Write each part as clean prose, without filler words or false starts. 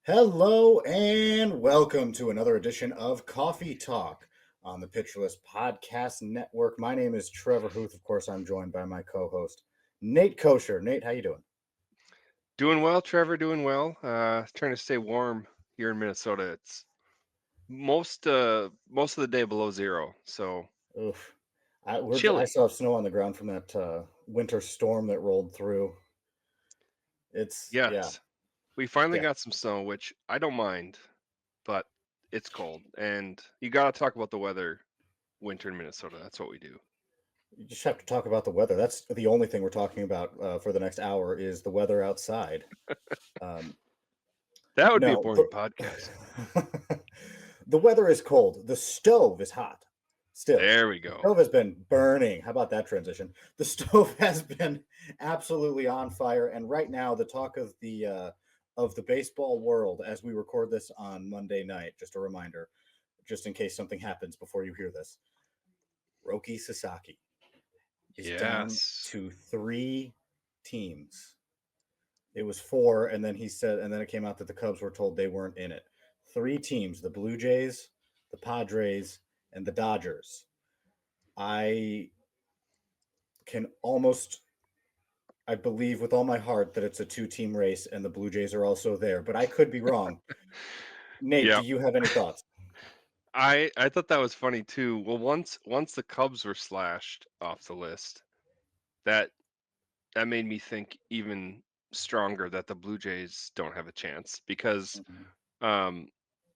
Hello and welcome to another edition of Coffee Talk on the Pitcherless Podcast Network. My name is Trevor Huth. Of course, I'm joined by my co-host Nate Kosher. Nate, how you doing? Doing well, Trevor. Doing well. Trying to stay warm here in Minnesota. It's most of the day below zero, so Oof. I chilly. still have snow on the ground from that winter storm that rolled through. Yeah, Yes, we finally yeah. got some snow, which I don't mind, but it's cold, and you got to talk about the weather. Winter in Minnesota. That's what we do. You just have to talk about the weather. That's the only thing we're talking about for the next hour is the weather outside. Um, That would be a no, boring podcast. the weather is cold. The stove is hot. Still, There we the go. stove has been burning. How about that transition? The stove has been absolutely on fire, and right now, the talk of the baseball world as we record this on Monday night. Just a reminder, just in case something happens before you hear this. Roki Sasaki is down Yes. to three teams. It was four, and then he said, and then it came out that the Cubs were told they weren't in it. Three teams: the Blue Jays, the Padres, and the Dodgers. I can almost, I believe with all my heart that it's a two-team race, and the Blue Jays are also there, but I could be wrong. Nate, do Yep. you have any thoughts? I thought that was funny too. Well, once the Cubs were slashed off the list, that that made me think even stronger that the Blue Jays don't have a chance because Mhm. um,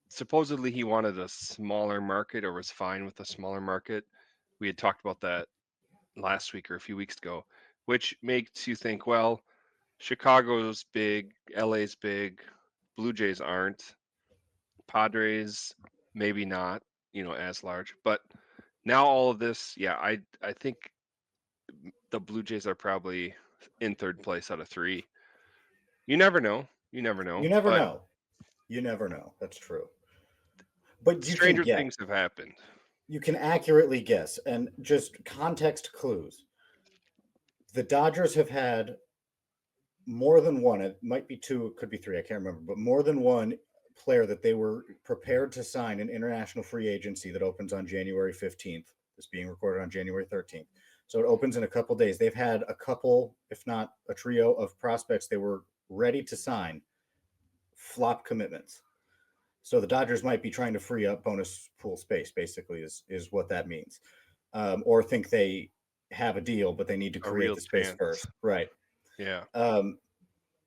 supposedly he wanted a smaller market or was fine with a smaller market. We had talked about that last week or a few weeks ago, which makes you think, well, Chicago's big, LA's big, Blue Jays aren't, Padres maybe not, as large. But now all of this, yeah, I think the Blue Jays are probably in third place out of three. You never know. You never You know. never But know. You never know. That's true. But stranger things have happened. you can accurately guess, and just context clues. The Dodgers have had more than one, it might be two, it could be three, I can't remember, but more than one player that they were prepared to sign an international free agency that opens on January 15th. This being recorded on January 13th. So it opens in a couple days. They've had a couple, if not a trio of prospects they were ready to sign, flop commitments. So the Dodgers might be trying to free up bonus pool space, basically, is what that means. Or think they have a deal, but they need to A create real the space chance. first. Right. Yeah. Um,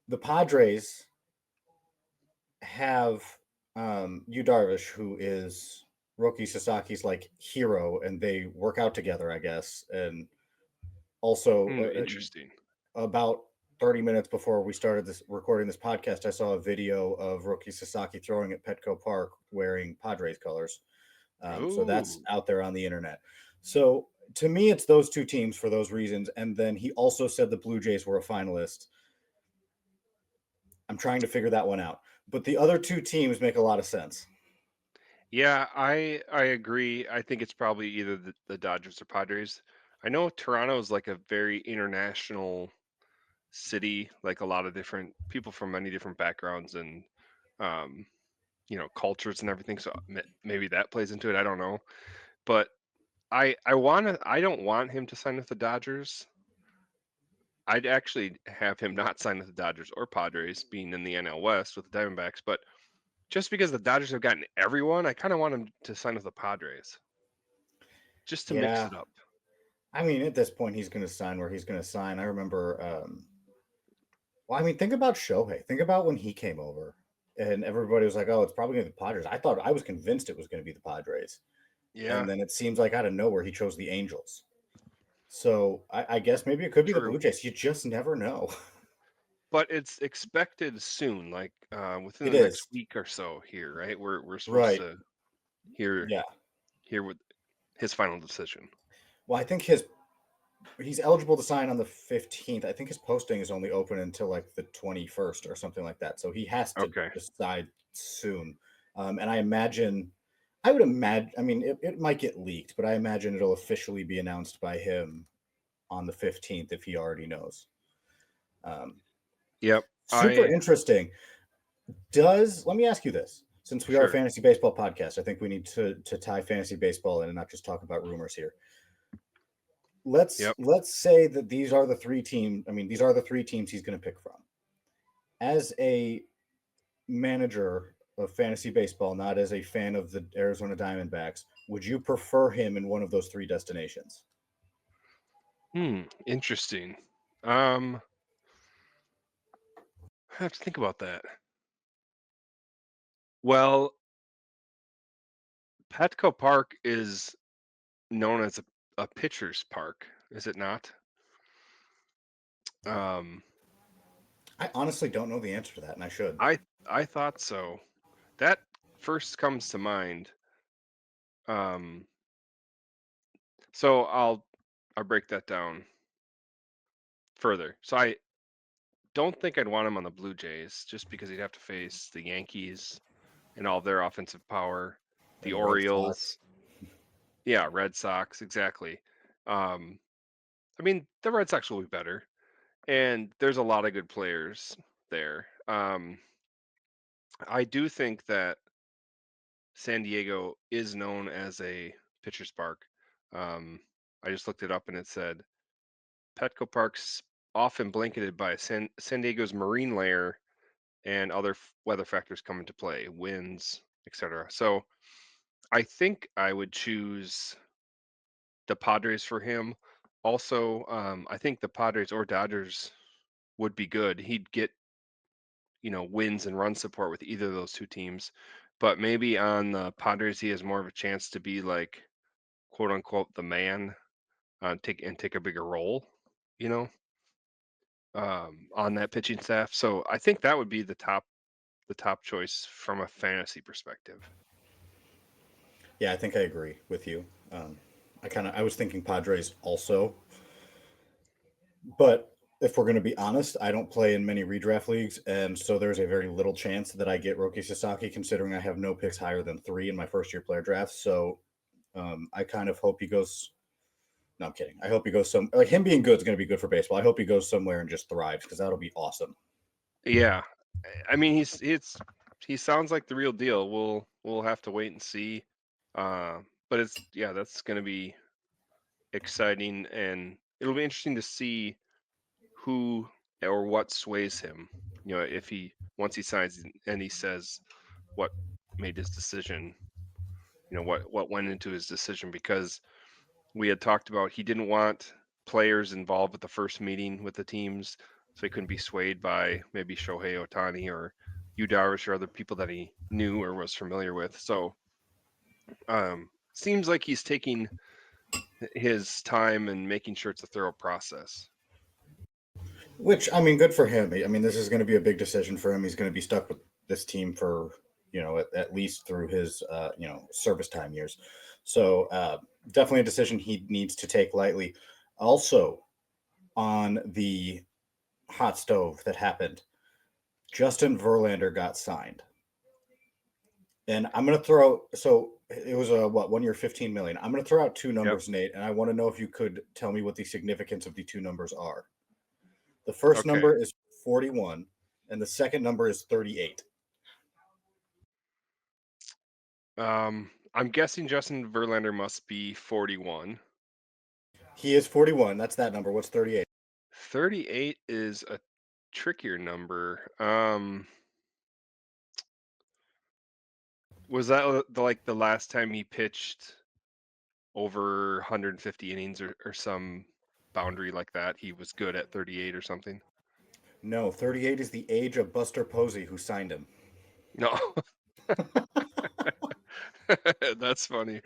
the Padres have Yu Darvish, who is Roki Sasaki's like hero, and they work out together, I guess. And also, Interesting. about 30 minutes before we started this recording this podcast, I saw a video of Roki Sasaki throwing at Petco Park wearing Padres colors. So that's Ooh. out there on the internet. So to me, it's those two teams for those reasons. And then he also said the Blue Jays were a finalist. I'm trying to figure that one out. But the other two teams make a lot of sense. Yeah, I agree. I think it's probably either the Dodgers or Padres. I know Toronto is like a very international city, like a lot of different people from many different backgrounds and um, cultures and everything. So maybe that plays into it. I don't know, but I don't want him to sign with the Dodgers. I'd actually have him not sign with the Dodgers or Padres, being in the NL West with the Diamondbacks. But just because the Dodgers have gotten everyone, I kind of want him to sign with the Padres just to mix Yeah. it up. I mean, at this point, he's going to sign where he's going to sign. I remember, well, I mean, think about Shohei. Think about when he came over and everybody was like, oh, it's probably going to be the Padres. I was convinced it was going to be the Padres. Yeah, And then it seems like out of nowhere, he chose the Angels. So I guess maybe it could be the true. Blue Jays. You just never know. But it's expected soon, like within It the next is. week or so here, right? We're supposed Right. to hear Yeah. hear what his final decision. Well, I think he's eligible to sign on the 15th. I think his posting is only open until like the 21st or something like that. So he has to Okay. decide soon. And I would imagine, I mean, it might get leaked, but I imagine it'll officially be announced by him on the 15th if he already knows. Um, Yep. Super I interesting. Let me ask you this. Since we are a Sure. fantasy baseball podcast, I think we need to tie fantasy baseball in and not just talk about rumors here. Yep. Let's say that these are the three teams he's going to pick from. As a manager of fantasy baseball, not as a fan of the Arizona Diamondbacks, would you prefer him in one of those three destinations? Interesting. Um, I have to think about that. Well, Petco Park is known as a pitcher's park, is it not? Um, I honestly don't know the answer to that, and I should. I thought so. That first comes to mind. Um, so I'll break that down further. So I don't think I'd want him on the Blue Jays just because he'd have to face the Yankees and all their offensive power, the And the Red Orioles, Sox. yeah, Red Sox, exactly. Um, I mean, the Red Sox will be better, and there's a lot of good players there. I do think that San Diego is known as a pitcher's park. Um, I just looked it up and it said Petco Park's often blanketed by San Diego's marine layer and other weather factors come into play, winds, etc. So I think I would choose the Padres for him. Also, I think the Padres or Dodgers would be good. He'd get, wins and run support with either of those two teams. But maybe on the Padres, he has more of a chance to be like, quote unquote, the man, take a bigger role, you know, on that pitching staff. So I think that would be the top choice from a fantasy perspective. Yeah, I think I agree with you. Um, I was thinking Padres also, but if we're going to be honest, I don't play in many redraft leagues, and so there's a very little chance that I get Roki Sasaki, considering I have no picks higher than three in my first year player draft. So I kind of hope he goes. No, I'm kidding. I hope he goes some like him being good is going to be good for baseball. I hope he goes somewhere and just thrives because that'll be awesome. Yeah, I mean he sounds like the real deal. We'll have to wait and see. But it's yeah, that's going to be exciting, and it'll be interesting to see who or what sways him. If he once he signs and he says what made his decision. What went into his decision because we had talked about he didn't want players involved with the first meeting with the teams, so he couldn't be swayed by maybe Shohei Otani or Yu Darvish or other people that he knew or was familiar with. So seems like he's taking his time and making sure it's a thorough process. Which I mean, good for him. I mean, this is going to be a big decision for him. He's going to be stuck with this team for at least through his service time years. So definitely a decision he needs to take lightly. Also, on the hot stove that happened, Justin Verlander got signed, and I'm going to throw. So it was a what 1 year, 15 million. I'm going to throw out two Yep. numbers, Nate, and I want to know if you could tell me what the significance of the two numbers are. The first Okay. number is 41, and the second number is 38. I'm guessing Justin Verlander must be 41. He is 41. That's that number. What's 38? 38 is a trickier number. Was that like the last time he pitched over 150 innings or some boundary like that? He was good at 38 or something. No, 38 is the age of Buster Posey, who signed him. No, that's funny.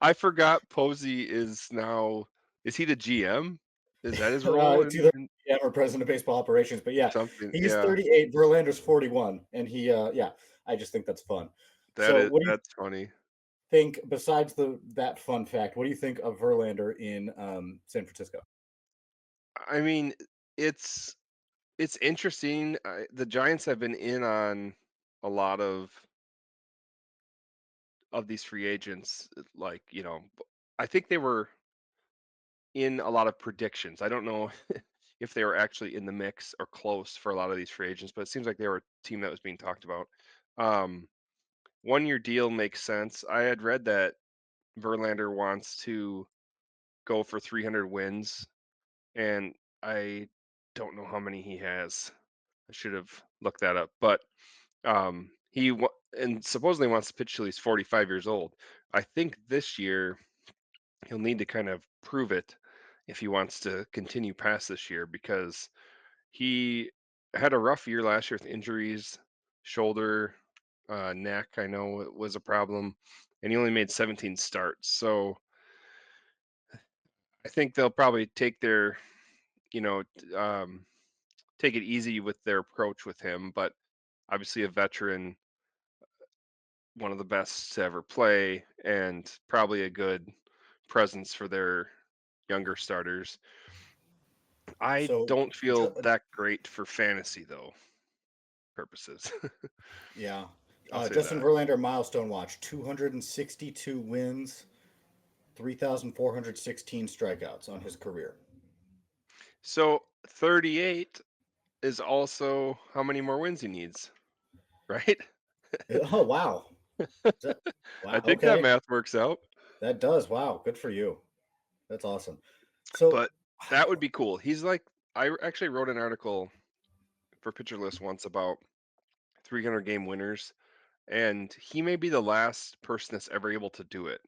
I forgot Posey is now. Is he the GM? Is that his role It's either in GM or president of baseball operations, but yeah, something? he's Yeah, 38. Verlander's 41, and yeah, I just think that's fun. that So, is what do you that's funny. think besides that fun fact? What do you think of Verlander in San Francisco? I mean, it's it's interesting. The Giants have been in on a lot of these free agents. Like I think they were in a lot of predictions. I don't know if they were actually in the mix or close for a lot of these free agents, but it seems like they were a team that was being talked about. Um, 1 year deal makes sense. I had read that Verlander wants to go for 300 wins, and I don't know how many he has. I should have looked that up, but and supposedly wants to pitch till he's 45 years old. I think this year he'll need to kind of prove it if he wants to continue past this year because he had a rough year last year with injuries, shoulder, neck. I know it was a problem, and he only made 17 starts. So I think they'll probably take their, you know, take it easy with their approach with him. But obviously, a veteran, one of the best to ever play, and probably a good presence for their younger starters. I So, don't feel that great for fantasy though purposes. yeah. I'll say Justin that. Verlander milestone watch: 262 wins, 3,416 strikeouts on his career. So 38 is also how many more wins he needs, right? Oh wow. Is that, I wow. think that Okay, math works out. that does. Wow, good for you. That's awesome. So, But that would be cool. He's like, actually wrote an article for Pitcher List once about 300 game winners, and he may be the last person that's ever able to do it.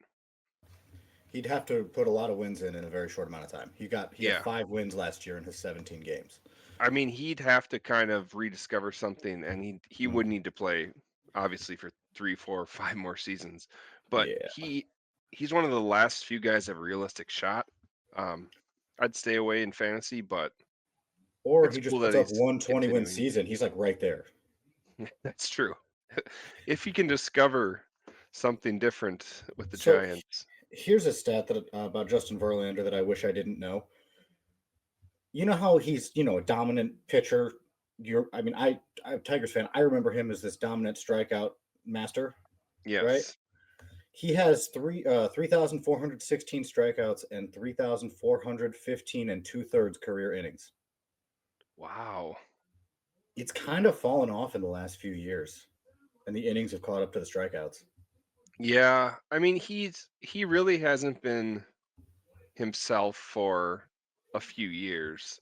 he'd have to put a lot of wins in a very short amount of time. He had Yeah. 5 wins last year in his 17 games. I mean, he'd have to kind of rediscover something, and he Mm, would need to play obviously for 3, 4, 5 more seasons. But yeah. he's one of the last few guys that have a realistic shot. Um, I'd stay away in fantasy, but Or it's he just cool puts that up he's one 20-win continuing. season. He's like right there. That's true. If he can discover something different with the So Giants, here's a stat that about Justin Verlander that I wish I didn't know. You know how he's, a dominant pitcher. I'm a Tigers fan. I remember him as this dominant strikeout master, right? yes. He has 3,416 strikeouts and 3,415 and 2/3 career innings. Wow. It's kind of fallen off in the last few years, and the innings have caught up to the strikeouts. Yeah, I mean, he really hasn't been himself for a few years.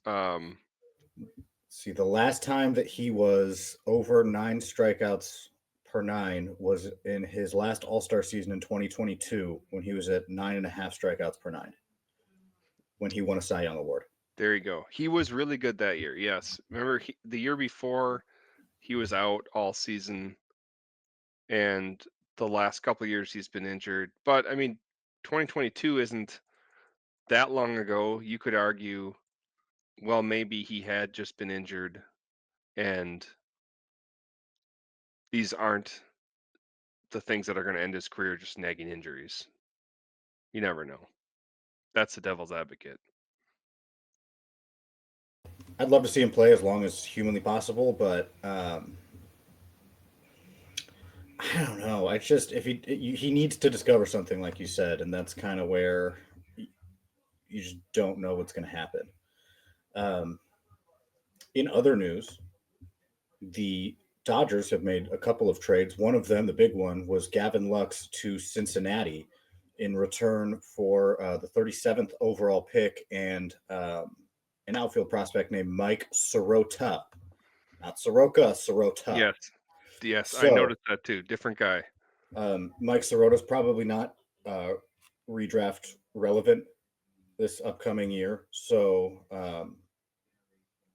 See, the last time that he was over 9 strikeouts per nine was in his last All Star season in 2022 when he was at 9.5 strikeouts per nine when he won a Cy Young Award. There you go. He was really good that year. Yes. Remember the year before he was out all season and the last couple of years he's been injured. But I mean, 2022 isn't that long ago. You could argue, well, maybe he had just been injured and these aren't the things that are going to end his career, just nagging injuries. You never know. That's the devil's advocate. I'd love to see him play as long as humanly possible, but I don't know. I just if he needs to discover something like you said, and that's kind of where you just don't know what's going to happen. Um, in other news, the Dodgers have made a couple of trades. One of them, the big one, was Gavin Lux to Cincinnati in return for the 37th overall pick and an outfield prospect named Mike Sirota. Not Soroka, Sirota. Yes. Yes, I So noticed that too. Different guy. Mike Sirota's probably not redraft relevant this upcoming year. So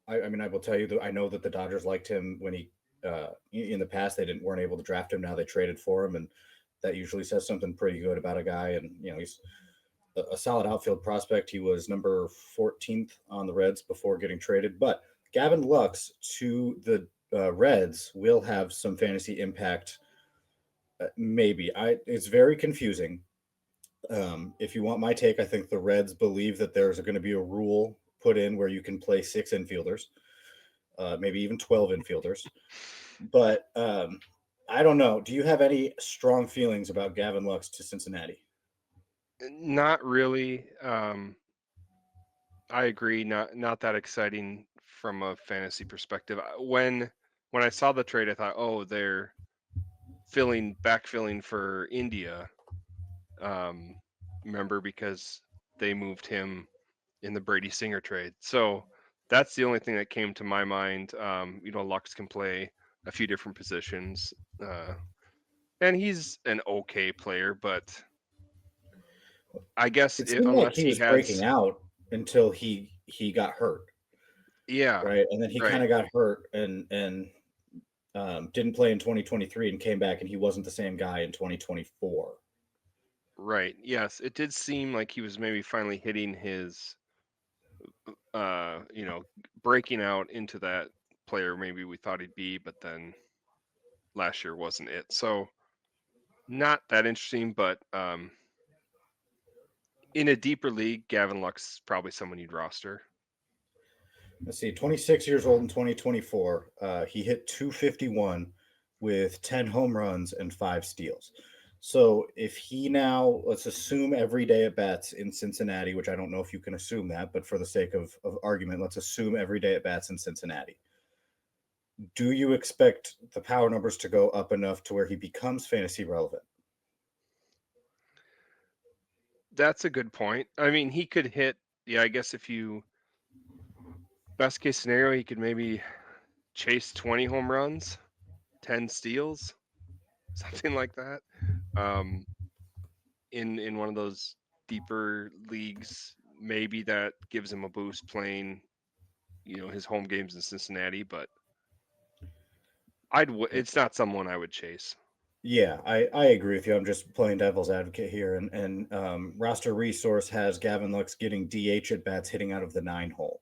I will tell you that I know that the Dodgers liked him when he in the past they didn't weren't able to draft him. Now they traded for him, and that usually says something pretty good about a guy. And he's a solid outfield prospect. He was number 14th on the Reds before getting traded. But Gavin Lux to the Reds will have some fantasy impact. Maybe it's very confusing. If you want my take, I think the Reds believe that there's going to be a rule put in where you can play 6 infielders, maybe even 12 infielders. But I don't know. Do you have any strong feelings about Gavin Lux to Cincinnati? Not really. I agree. Not that exciting from a fantasy perspective. When I saw the trade, I thought, oh, they're backfilling for India. Um, remember because they moved him in the Brady Singer trade. So that's the only thing that came to my mind. Lux can play a few different positions, and he's an okay player, but I guess It seemed like unless he he was breaking has, out until he got hurt, yeah, right? And then he kind right, of got hurt and didn't play in 2023 and came back and he wasn't the same guy in 2024. right, yes, it did seem like he was maybe finally hitting his, breaking out into that player maybe we thought he'd be, but then last year wasn't it. So not that interesting, but in a deeper league, Gavin Lux is probably someone you'd roster. Let's see, 26 years old in 2024. He hit 251 with 10 home runs and 5 steals. So if he now, let's assume every day at bats in Cincinnati, which I don't know if you can assume that, but for the sake of argument, let's assume every day at bats in Cincinnati. Do you expect the power numbers to go up enough to where he becomes fantasy relevant? That's a good point. I mean, he could hit, yeah, I guess if you, best case scenario, he could maybe chase 20 home runs, 10 steals, something like that. Um, in one of those deeper leagues, maybe that gives him a boost playing, his home games in Cincinnati, but it's not someone I would chase. Yeah, I agree with you. I'm just playing devil's advocate here, and roster resource has Gavin Lux getting DH at bats hitting out of the 9 hole.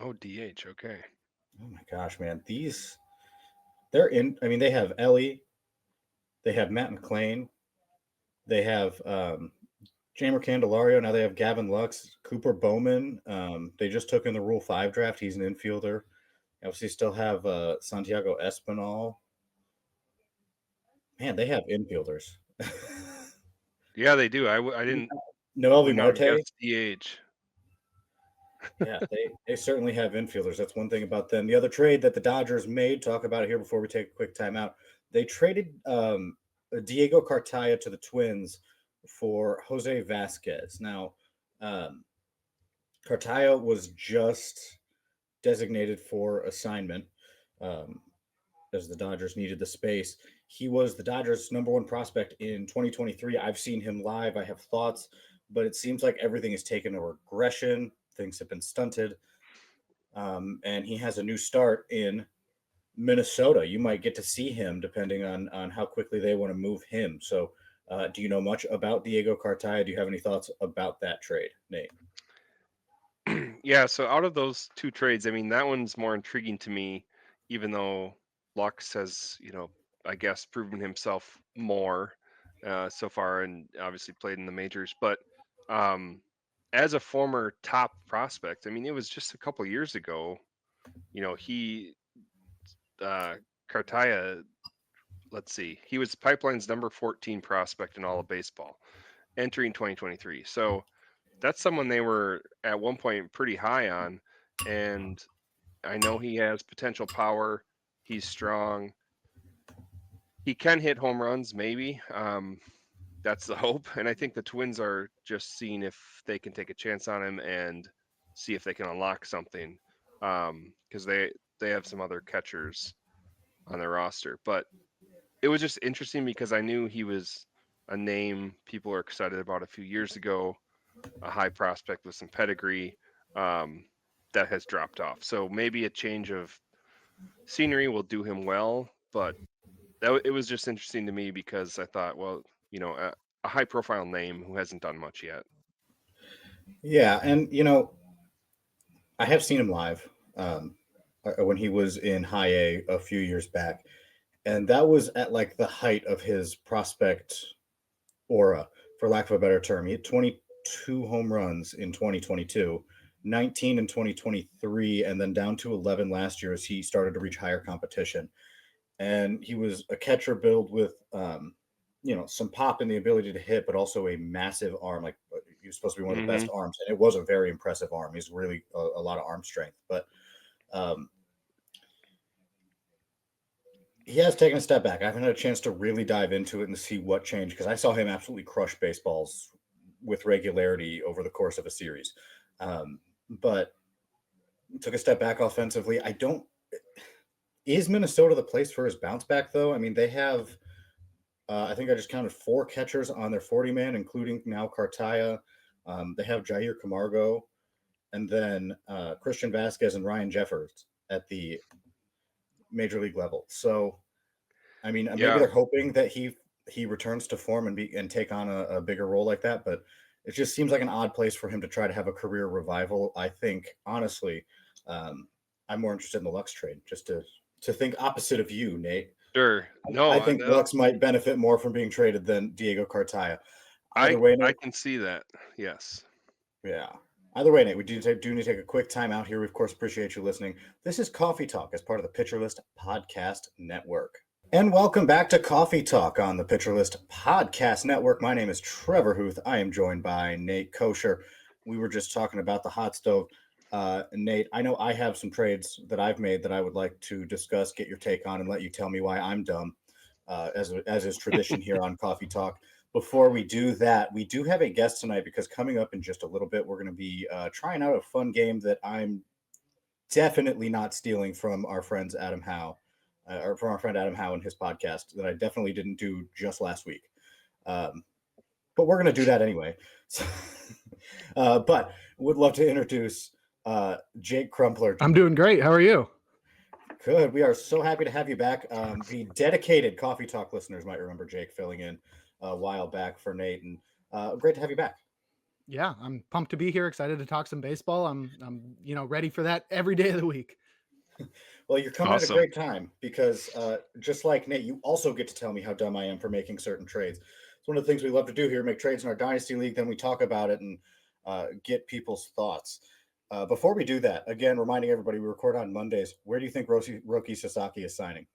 Oh, DH, okay. Oh my gosh, man, they're in. I mean, they have Ellie, they have Matt McClain, they have Jamer Candelario. Now they have Gavin Lux, Cooper Bowman. They just took in the Rule 5 draft. He's an infielder. Obviously, still have Santiago Espinal. Man, they have infielders. Yeah, they do. I didn't Noelvi would not have Marte. guessed DH. Yeah, they certainly have infielders. That's one thing about them. The other trade that the Dodgers made, talk about it here before we take a quick timeout. They traded Diego Cartaya to the Twins for Jose Vasquez. Now, um, Cartaya was just designated for assignment um, as the Dodgers needed the space. He was the Dodgers' #1 prospect in 2023. I've seen him live. I have thoughts, but it seems like everything has taken a regression. Things have been stunted. And he has a new start in Minnesota. You might get to see him depending on how quickly they want to move him. So, do you know much about Diego Cartaya? Do you have any thoughts about that trade, Nate? Yeah, so out of those two trades, I mean, that one's more intriguing to me, even though Lux has, I guess proven himself more so far and obviously played in the majors. But um, as a former top prospect, I mean, it was just a couple years ago, he, uh, Cartaya, let's see, he was Pipeline's number 14 prospect in all of baseball entering 2023. So that's someone they were at one point pretty high on. And I know he has potential power. He's strong. He can hit home runs, maybe. That's the hope. And I think the Twins are just seeing if they can take a chance on him and see if they can unlock something. Because they have some other catchers on their roster. But it was just interesting because I knew he was a name people were excited about a few years ago, a high prospect with some pedigree um, that has dropped off. So maybe a change of scenery will do him well, but it was just interesting to me because I thought, well, a high profile name who hasn't done much yet. Yeah, and I have seen him live when he was in High A few years back, and that was at like the height of his prospect aura, for lack of a better term. He had 22 home runs in 2022, 19 in 2023, and then down to 11 last year as he started to reach higher competition. And he was a catcher built with, some pop and the ability to hit, but also a massive arm. Like was supposed to be one of the Mm-hmm. best arms, and it was a very impressive arm. He's really a lot of arm strength, but he has taken a step back. I haven't had a chance to really dive into it and see what changed because I saw him absolutely crush baseballs with regularity over the course of a series. But took a step back offensively. I don't. Is Minnesota the place for his bounce back though? I mean, they have. I think I just counted 4 catchers on their 40-man, including now Cartaya. They have Jair Camargo, and then Christian Vasquez and Ryan Jeffers at the major league level. So, I mean, maybe Yeah, they're hoping that he returns to form and take on a bigger role like that. But it just seems like an odd place for him to try to have a career revival. I think honestly, I'm more interested in the Lux trade. Just to think opposite of you, Nate. sure. I No, think Lux might benefit more from being traded than Diego Cartaya. I Either way, I Nate. can see that. Yes. Yeah. Either way, Nate, we do need to take a quick time out here. We, of course, appreciate you listening. This is Coffee Talk as part of the Pitcher List Podcast Network. And welcome back to Coffee Talk on the Pitcher List Podcast Network. My name is Trevor Huth. I am joined by Nate Kosher. We were just talking about the hot stove. Nate, I know I have some trades that I've made that I would like to discuss, get your take on, and let you tell me why I'm dumb, as is tradition here on Coffee Talk. Before we do that, we do have a guest tonight because coming up in just a little bit, we're going to be trying out a fun game that I'm definitely not stealing from our friends Adam Howe, or from our friend Adam Howe and his podcast that I definitely didn't do just last week. But we're going to do that anyway. So, but would love to introduce Jake Crumpler. I'm doing great. How are you? Good. We are so happy to have you back. The dedicated Coffee Talk listeners might remember Jake filling in a while back for Nate, and great to have you back. Yeah, I'm pumped to be here. Excited to talk some baseball. I'm ready for that every day of the week. Well, you're coming at a Awesome. great time because just like Nate, you also get to tell me how dumb I am for making certain trades. It's one of the things we love to do here: make trades in our dynasty league. Then we talk about it and get people's thoughts. Before we do that, again, reminding everybody we record on Mondays. Where do you think Roki Sasaki is signing?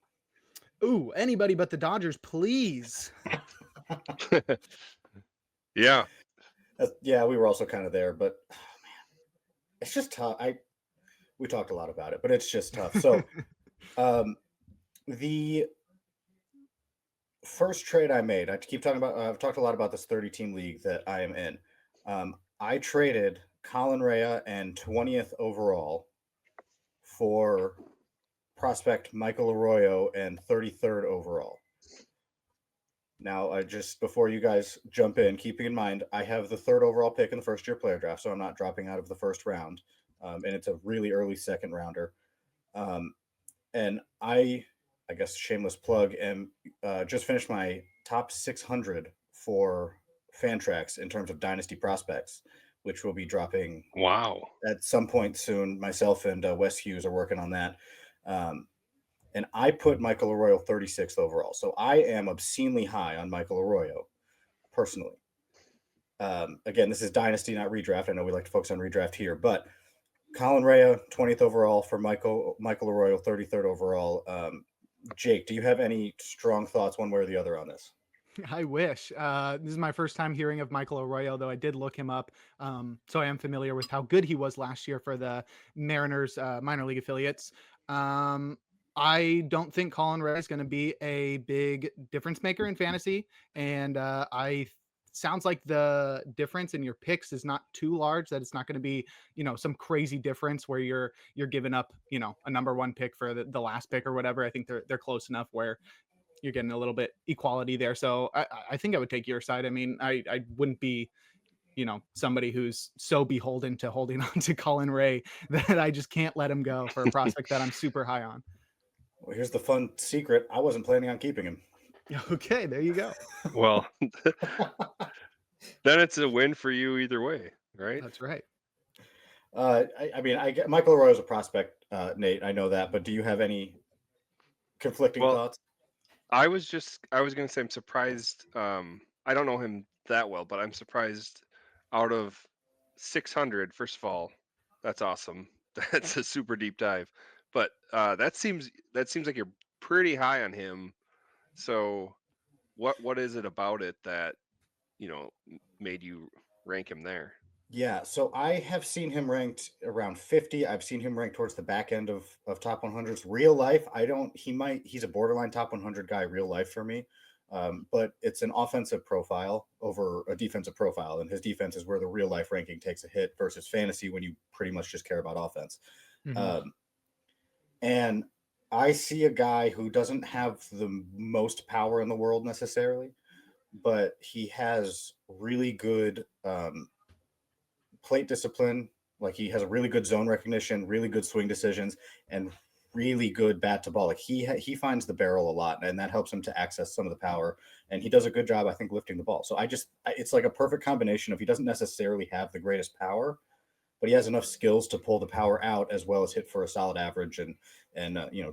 Ooh, anybody but the Dodgers, please. Yeah. Yeah, we were also kind of there, but oh, man, it's just tough. We talked a lot about it, but it's just tough. So, the first trade I made, I keep talking about. I've talked a lot about this 30-team league that I am in. I traded Colin Rea and 20th overall for prospect Michael Arroyo and 33rd overall. Now, just before you guys jump in, keeping in mind, I have the 3rd overall pick in the first-year player draft, so I'm not dropping out of the first round, and it's a really early second rounder. And I guess shameless plug, and just finished my top 600 for Fantrax in terms of dynasty prospects, which will be dropping Wow. at some point soon. Myself and Wes Hughes are working on that. And I put Michael Arroyo 36th overall. So I am obscenely high on Michael Arroyo, personally. Again, this is dynasty, not redraft. I know we like to focus on redraft here, but Colin Rea, 20th overall for Michael Arroyo, 33rd overall. Jake, do you have any strong thoughts one way or the other on this? I wish. This is my first time hearing of Michael Arroyo, though I did look him up. So I am familiar with how good he was last year for the Mariners minor league affiliates. I don't think Colin Rea is going to be a big difference maker in fantasy. And sounds like the difference in your picks is not too large, that it's not going to be, some crazy difference where you're giving up, a number 1 pick for the last pick or whatever. I think they're close enough where you're getting a little bit equality there. So I think I would take your side. I mean, I wouldn't be, somebody who's so beholden to holding on to Colin Rea that I just can't let him go for a prospect that I'm super high on. Well, here's the fun secret. I wasn't planning on keeping him. Okay, there you go. Well, then it's a win for you either way, right? That's right. I mean, I get Michael Arroyo is a prospect, Nate. I know that, but do you have any conflicting thoughts? I was going to say I'm surprised. I don't know him that well, but I'm surprised out of 600. First of all, that's awesome. That's a super deep dive. But that seems like you're pretty high on him. So what is it about it that made you rank him there. Yeah, so I have seen him ranked around 50. I've seen him ranked towards the back end of top 100s. Real life, I don't. He's a borderline top 100 guy. Real life for me, but it's an offensive profile over a defensive profile, and his defense is where the real life ranking takes a hit versus fantasy when you pretty much just care about offense. Um, and I see a guy who doesn't have the most power in the world necessarily, but he has really good plate discipline. Like he has a really good zone recognition, really good swing decisions, and really good bat to ball. Like he finds the barrel a lot, and that helps him to access some of the power. And he does a good job, I think, lifting the ball. So it's like a perfect combination of he doesn't necessarily have the greatest power, but he has enough skills to pull the power out as well as hit for a solid average and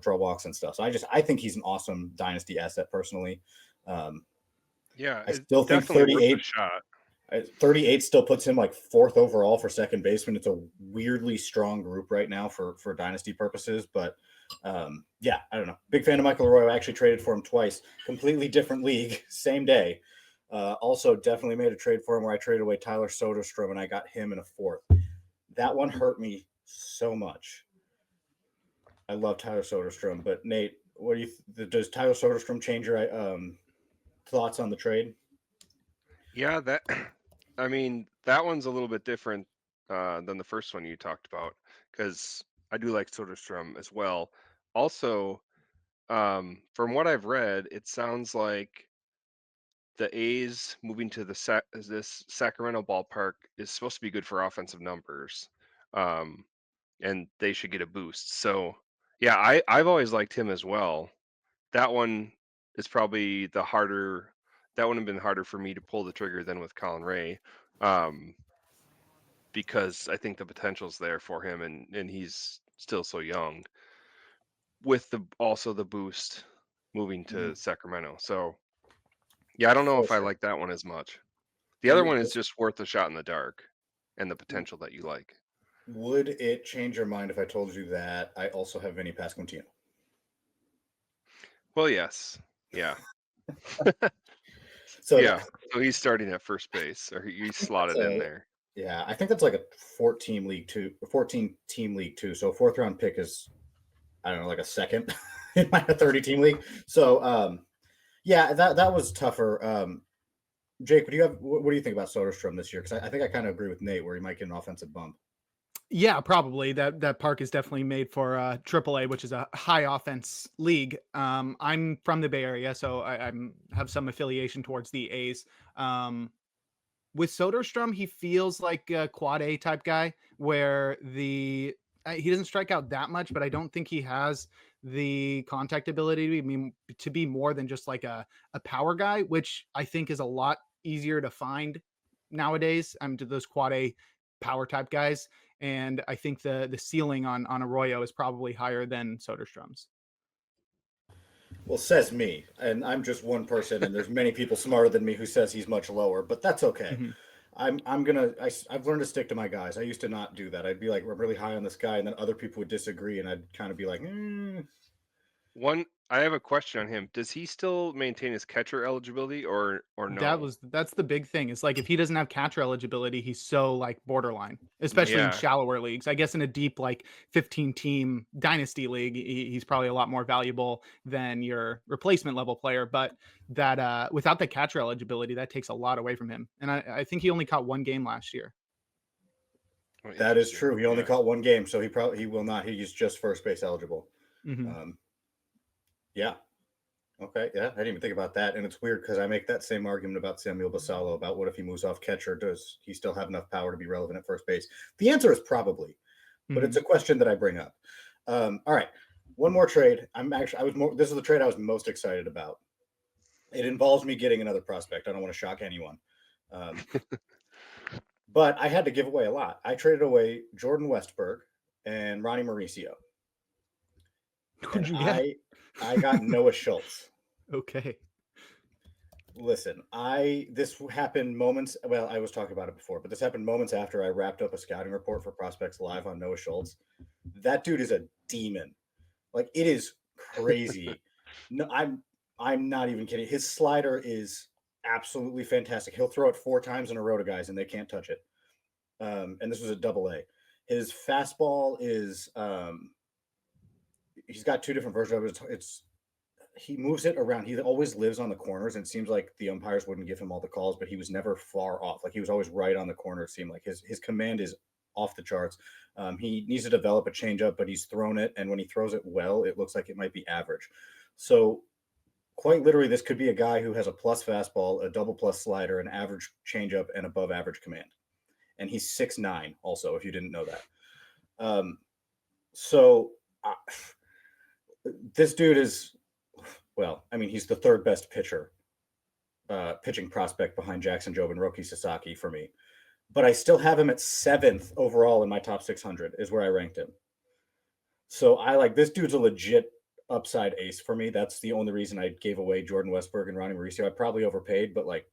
draw walks and stuff. So I think he's an awesome dynasty asset personally. Um, Yeah, I it's still think definitely worth a 38 shot. 38 still puts him like fourth overall for second baseman. It's a weirdly strong group right now for dynasty purposes, but yeah, I don't know. Big fan of Michael Arroyo. I actually traded for him twice. Completely different league, same day. Also, definitely made a trade for him where I traded away Tyler Soderstrom and I got him in a fourth. That one hurt me so much. I love Tyler Soderstrom, but Nate, what do you? Does Tyler Soderstrom change your thoughts on the trade? Yeah, that I mean, that one's a little bit different than the first one you talked about because I do like Soderstrom as well. Also, from what I've read, it sounds like the A's moving to this Sacramento ballpark is supposed to be good for offensive numbers, um, and they should get a boost. So, yeah, I've always liked him as well. That one is probably the harder. That would have been harder for me to pull the trigger than with Colin Ray, um, because I think the potential's there for him, and he's still so young. With also the boost moving to Sacramento. So yeah, I don't know For if I sure. like that one as much. The other You one is just worth a shot in the dark and the potential that you like. Would it change your mind if I told you that I also have Vinny Pasquantino? Well, yes. Yeah. So Yeah. So he's starting at first base, or he's slotted in there. yeah, I think that's like a 14 team league too. So a fourth round pick is I don't know, like a second in my 30 team league. So yeah, that was tougher. Jake, what do you think about Soderstrom this year? Because I think I kind of agree with Nate where he might get an offensive bump. Yeah, probably. That park is definitely made for AAA, which is a high offense league. I'm from the Bay Area, so I'm have some affiliation towards the A's. With Soderstrom, he feels like a quad A type guy where he doesn't strike out that much, but I don't think he has the contact ability to be more than just like a power guy, which I think is a lot easier to find nowadays. To those quad A power type guys, and I think the ceiling on Arroyo is probably higher than Soderstrom's. Well, says me, and I'm just one person, and there's many people smarter than me who says he's much lower, but that's okay. Mhm. I've learned to stick to my guys. I used to not do that. I'd be like, I'm really high on this guy, and then other people would disagree, and I'd kind of be like, I have a question on him. Does he still maintain his catcher eligibility or no? That's the big thing. It's like if he doesn't have catcher eligibility, he's so like borderline, especially in Yeah. shallower leagues. I guess in a deep like 15 team dynasty league, he's probably a lot more valuable than your replacement level player. But that without the catcher eligibility, that takes a lot away from him. And I think he only caught one game last year. Oh, that is interesting. true. He only Yeah. caught one game, so he will not. He's just first base eligible. Mhm. Yeah. Okay. Yeah. I didn't even think about that. And it's weird because I make that same argument about Samuel Basallo about what if he moves off catcher? Does he still have enough power to be relevant at first base? The answer is probably, but it's Mhm. a question that I bring up. All right. One more trade. This is the trade I was most excited about. It involves me getting another prospect. I don't want to shock anyone. But I had to give away a lot. I traded away Jordan Westberg and Ronnie Mauricio. Who'd And you get? I got Noah Schultz. Okay. Listen, this happened moments. Well, I was talking about it before, but this happened moments after I wrapped up a scouting report for Prospects Live on Noah Schultz. That dude is a demon. Like it is crazy. No, I'm not even kidding. His slider is absolutely fantastic. He'll throw it 4 times in a row to guys and they can't touch it. And this was a AA. His fastball is he's got 2 different versions of it. It's he moves it around. He always lives on the corners, and it seems like the umpires wouldn't give him all the calls, but he was never far off. Like he was always right on the corner. It seemed like his command is off the charts. He needs to develop a changeup, but he's thrown it, and when he throws it well, it looks like it might be average. So quite literally, this could be a guy who has a plus fastball, a double plus slider, an average changeup, and above average command. And he's 6'9", also, if you didn't know that. So this dude is, well, I mean, he's the 3rd best pitching prospect behind Jackson Jobe and Roki Sasaki for me. But I still have him at 7th overall in my top 600 is where I ranked him. So I like this dude's a legit upside ace for me. That's the only reason I gave away Jordan Westberg and Ronnie Mauricio. I probably overpaid, but like,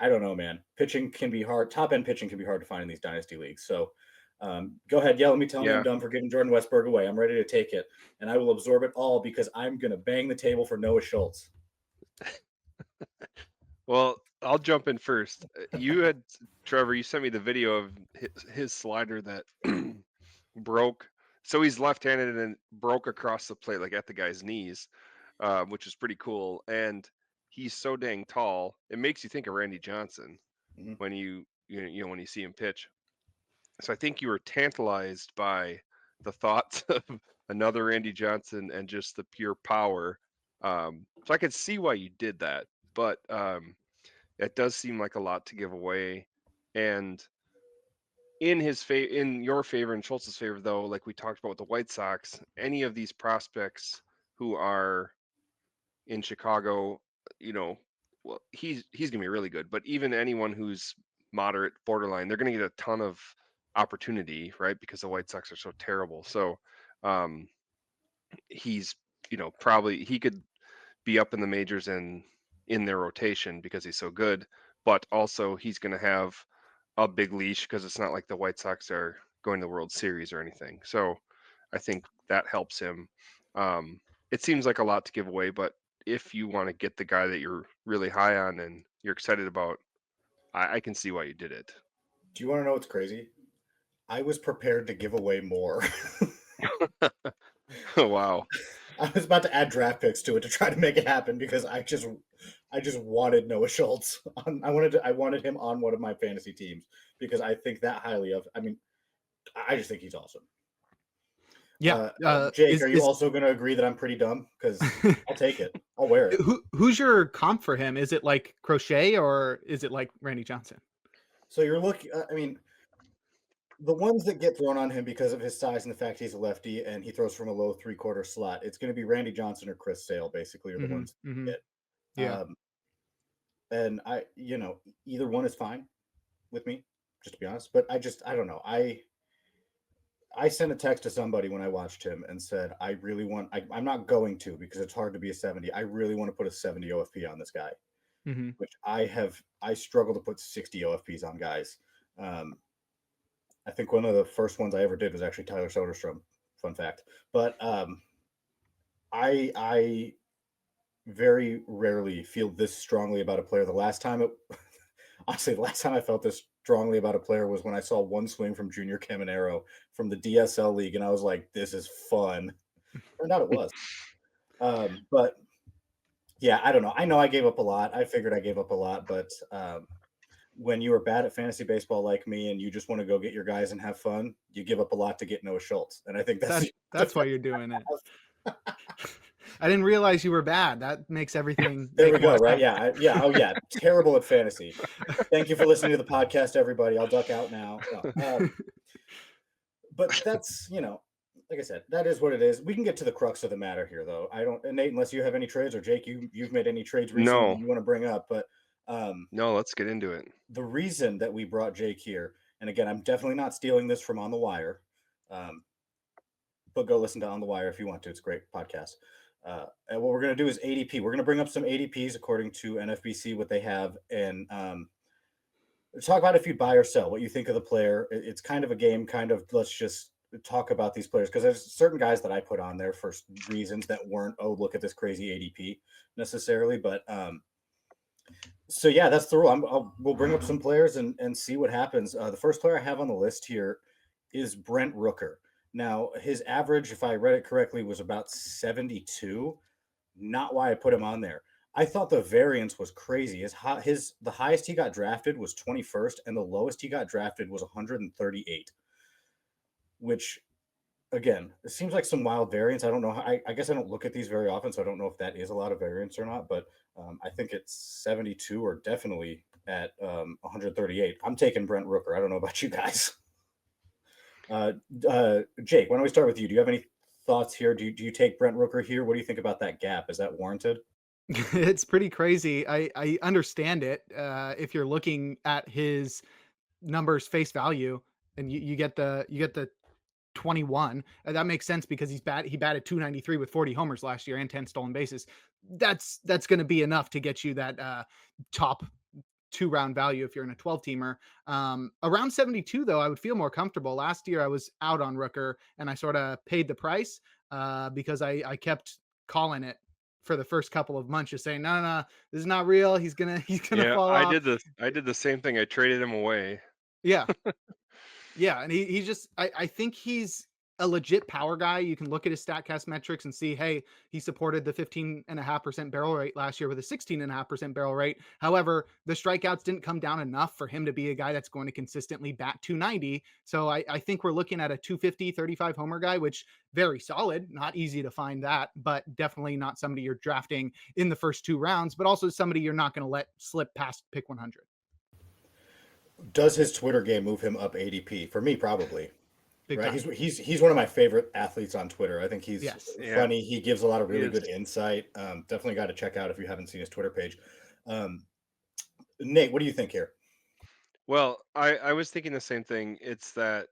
I don't know, man. Pitching can be hard. Top end pitching can be hard to find in these dynasty leagues. So go ahead, let me tell me I'm dumb for giving Jordan Westberg away. I'm ready to take it, and I will absorb it all because I'm going to bang the table for Noah Schultz. Well, I'll jump in first. Trevor, you sent me the video of his slider that broke. So he's left-handed and broke across the plate, like at the guy's knees, which is pretty cool. And he's so dang tall, it makes you think of Randy Johnson when you when you see him pitch. So I think you were tantalized by the thoughts of another Randy Johnson and just the pure power. So I could see why you did that, but it does seem like a lot to give away. And in your favor and Schultz's favor, though, like we talked about with the White Sox, any of these prospects who are in Chicago, well, he's gonna be really good. But even anyone who's moderate, borderline, they're gonna get a ton of opportunity, right? Because the White Sox are so terrible. So he's probably he could be up in the majors and in their rotation because he's so good, but also he's going to have a big leash because it's not like the White Sox are going to the World Series or anything. So I think that helps him. It seems like a lot to give away, but if you want to get the guy that you're really high on and you're excited about, I can see why you did it. Do you want to know what's crazy? I was prepared to give away more. Wow. I was about to add draft picks to it to try to make it happen because I just wanted Noah Schultz. I wanted him on one of my fantasy teams because I think that highly of. I mean, I just think he's awesome. Yeah. Jake, are you also going to agree that I'm pretty dumb? Because I'll take it. I'll wear it. Who's your comp for him? Is it like Crochet or is it like Randy Johnson? So you're looking. I mean, the ones that get thrown on him because of his size and the fact he's a lefty and he throws from a low 3/4 slot, it's going to be Randy Johnson or Chris Sale, basically, are the ones that get. Yeah. And either one is fine with me, just to be honest. But I don't know. I sent a text to somebody when I watched him and said, I really want, I'm not going to because it's hard to be a 70. I really want to put a 70 OFP on this guy, which I struggle to put 60 OFPs on guys. I think one of the first ones I ever did was actually Tyler Soderstrom. Fun fact. But I very rarely feel this strongly about a player. The last time I felt this strongly about a player was when I saw one swing from Junior Caminero from the DSL League, and I was like, this is fun. Turned out it was. But yeah, I don't know. I know I gave up a lot. I figured I gave up a lot, but when you are bad at fantasy baseball like me and you just want to go get your guys and have fun, you give up a lot to get Noah Schultz. And I think that's why you're doing it. I didn't realize you were bad. That makes everything. There we go. Right. Yeah. Oh yeah. Terrible at fantasy. Thank you for listening to the podcast, everybody. I'll duck out now. No. But that's, like I said, that is what it is. We can get to the crux of the matter here, though. Nate, unless you have any trades, or Jake, you've made any trades recently you want to bring up, but no, let's get into it. The reason that we brought Jake here, and again, I'm definitely not stealing this from On the Wire, but go listen to On the Wire if you want to. It's a great podcast. And what we're going to do is ADP. We're going to bring up some ADPs according to NFBC, what they have, and talk about if you buy or sell, what you think of the player. It's kind of a game, let's just talk about these players, because there's certain guys that I put on there for reasons that weren't, oh, look at this crazy ADP necessarily, but So yeah, that's the rule. We'll bring up some players and see what happens. The first player I have on the list here is Brent Rooker. Now, his average, if I read it correctly, was about 72. Not why I put him on there. I thought the variance was crazy. The highest he got drafted was 21st, and the lowest he got drafted was 138. Which, again, it seems like some wild variance. I don't know. I guess I don't look at these very often, so I don't know if that is a lot of variance or not. But I think it's 72 or definitely at 138. I'm taking Brent Rooker. I don't know about you guys. Jake, why don't we start with you? Do you have any thoughts here? Do you take Brent Rooker here? What do you think about that gap? Is that warranted? It's pretty crazy. I understand it. If you're looking at his numbers face value, and you get the 21, that makes sense because he batted 293 with 40 homers last year and 10 stolen bases. That's going to be enough to get you that top 2-round value if you're in a 12 teamer. Around 72 though, I would feel more comfortable. Last year I was out on Rooker and I sort of paid the price because I kept calling it for the first couple of months, just saying, no, this is not real. He's gonna Yeah, fall off. I did the same thing. I traded him away. Yeah. Yeah, and he just I think he's a legit power guy. You can look at his StatCast metrics and see, hey, he supported the 15.5% barrel rate last year with a 16.5% barrel rate. However, the strikeouts didn't come down enough for him to be a guy that's going to consistently bat 290. So I think we're looking at a 250, 35 homer guy, which very solid, not easy to find that, but definitely not somebody you're drafting in the first 2 rounds, but also somebody you're not going to let slip past pick 100. Does his Twitter game move him up ADP? For me, probably. Big Right? time. He's one of my favorite athletes on Twitter. I think he's Yes. Yeah, funny. He gives a lot of he really is. good insight. Definitely got to check out if you haven't seen his Twitter page. Nate, what do you think here? Well, I was thinking the same thing. It's that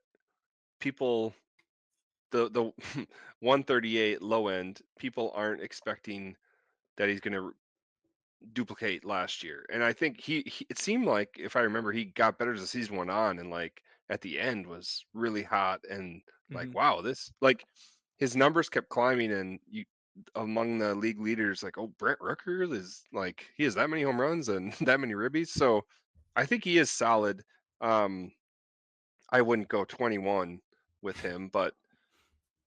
people the 138 low end, people aren't expecting that he's going to duplicate last year. And I think he it seemed like, if I remember, he got better as the season went on, and like at the end was really hot and like, Mhm. wow, this, like, his numbers kept climbing, and you, among the league leaders, like, oh, Brent Rooker is like, he has that many home runs and that many ribbies. So I think he is solid. Um, I wouldn't go 21 with him, but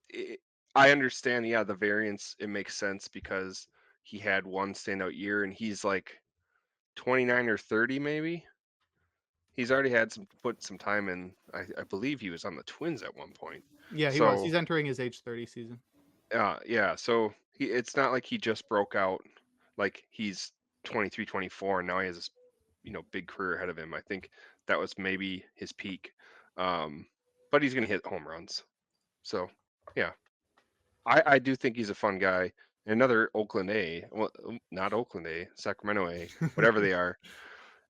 it, I understand. Yeah, the variance, it makes sense because he had one standout year, and he's like 29 or 30 maybe. He's already had some put some time in. I believe he was on the Twins at one point. Yeah, he was. So He's entering his age 30 season. yeah, so it's not like he just broke out. Like, he's 23, 24, and now he has this, big career ahead of him. I think that was maybe his peak. Um, but he's gonna hit home runs. So yeah, I do think he's a fun guy. Another Oakland A, well, not Oakland A, Sacramento A, whatever they are.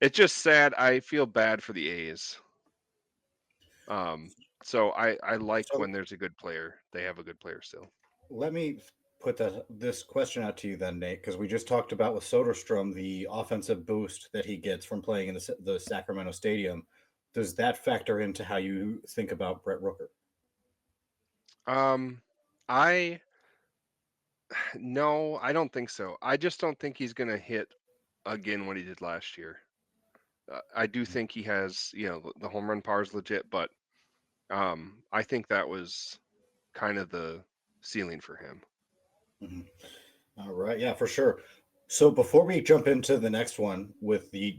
It's just sad. I feel bad for the A's. Um, so I like So when there's a good player. They have a good player still. let me put this question out to you then, Nate, because we just talked about with Soderstrom the offensive boost that he gets from playing in the Sacramento Stadium. Does that factor into how you think about Brett Rooker? I No, I don't think so. I just don't think he's gonna hit again what he did last year. I do think he has, the home run power is legit, but I think that was kind of the ceiling for him. Mhm. All right, yeah, for sure. So before we jump into the next one with the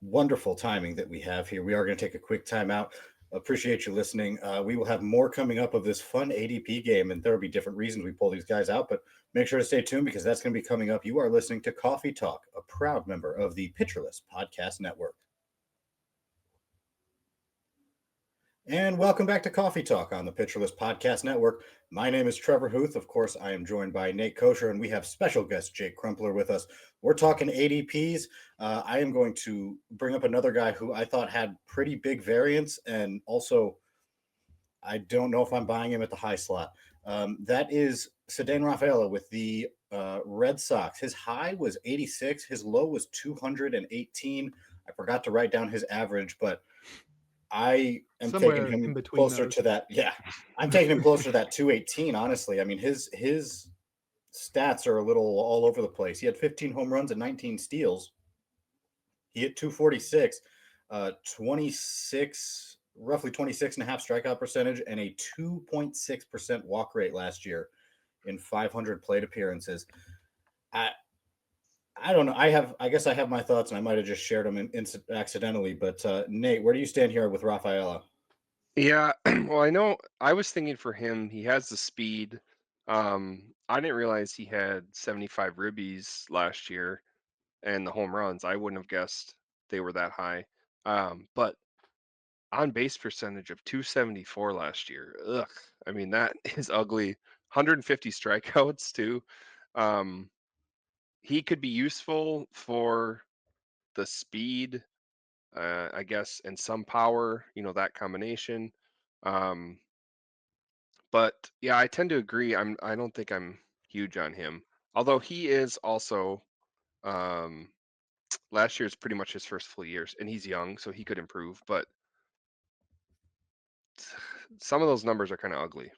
wonderful timing that we have here, we are going to take a quick time out. Appreciate you listening. We will have more coming up of this fun ADP game, and there will be different reasons we pull these guys out, but make sure to stay tuned because that's going to be coming up. You are listening to Coffee Talk, a proud member of the Pitcherless Podcast Network. And welcome back to Coffee Talk on the Pitcherless Podcast Network. My name is Trevor Huth. Of course, I am joined by Nate Kosher, and we have special guest Jake Crumpler with us. We're talking ADPs. I am going to bring up another guy who I thought had pretty big variance, and also I don't know if I'm buying him at the high slot. That is Ceddanne Rafaela with the Red Sox. His high was 86. His low was 218. I forgot to write down his average, but I am taking Somewhere in him between closer those. to that. Yeah, I'm taking him closer to that 218. Honestly, I mean his stats are a little all over the place. He had 15 home runs and 19 steals. He hit 246, 26, roughly 26 and a half strikeout percentage, and a 2.6% walk rate last year in 500 plate appearances. I don't know. I guess I have my thoughts, and I might have just shared them accidentally. But Nate, where do you stand here with Rafaela? Yeah, well, I know I was thinking for him, he has the speed. I didn't realize he had 75 ribbies last year and the home runs. I wouldn't have guessed they were that high. But on base percentage of 274 last year. Ugh. I mean, that is ugly. 150 strikeouts too. Um, he could be useful for the speed, I guess, and some power, that combination. Um, but yeah, I tend to agree. I don't think I'm huge on him. Although he is also um last year's pretty much his first full years, and he's young, so he could improve, but some of those numbers are kind of ugly.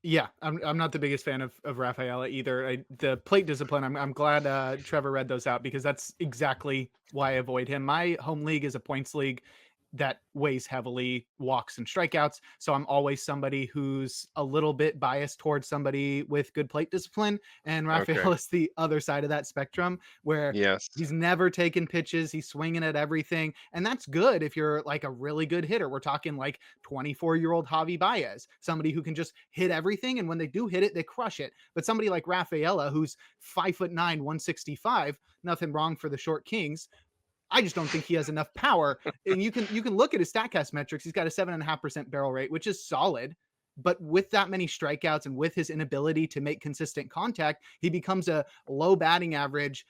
Yeah, I'm not the biggest fan of Rafaela either. The plate discipline, I'm glad Trevor read those out, because that's exactly why I avoid him. My home league is a points league that weighs heavily walks and strikeouts, so I'm always somebody who's a little bit biased towards somebody with good plate discipline, and Okay. Rafael is the other side of that spectrum, where Yes. he's never taking pitches, he's swinging at everything, and that's good if you're like a really good hitter. We're talking like 24-year-old Javi Baez, somebody who can just hit everything, and when they do hit it, they crush it. But somebody like Rafaela, who's 5'9", 165, nothing wrong for the short Kings, I just don't think he has enough power. And you can look at his StatCast metrics. He's got a 7.5% barrel rate, which is solid. But with that many strikeouts and with his inability to make consistent contact, he becomes a low batting average,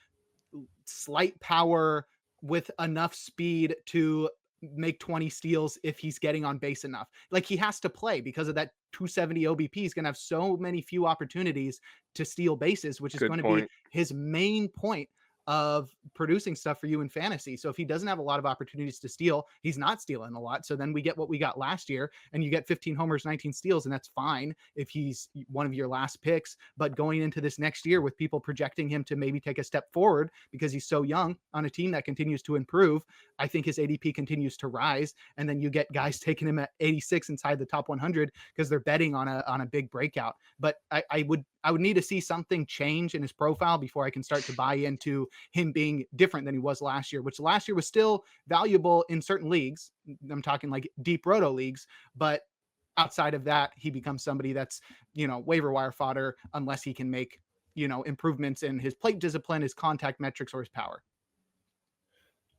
slight power with enough speed to make 20 steals if he's getting on base enough. Like, he has to play because of that 270 OBP. He's going to have so many few opportunities to steal bases, which is Good going to be point. his main point of producing stuff for you in fantasy. So if he doesn't have a lot of opportunities to steal, he's not stealing a lot. So then we get what we got last year, and you get 15 homers, 19 steals, and that's fine if he's one of your last picks. But going into this next year with people projecting him to maybe take a step forward because he's so young on a team that continues to improve, I think his ADP continues to rise. And then you get guys taking him at 86 inside the top 100 because they're betting on a big breakout. But I would need to see something change in his profile before I can start to buy into him being different than he was last year, which last year was still valuable in certain leagues. I'm talking like deep roto leagues, but outside of that, he becomes somebody that's, waiver wire fodder unless he can make, improvements in his plate discipline, his contact metrics, or his power.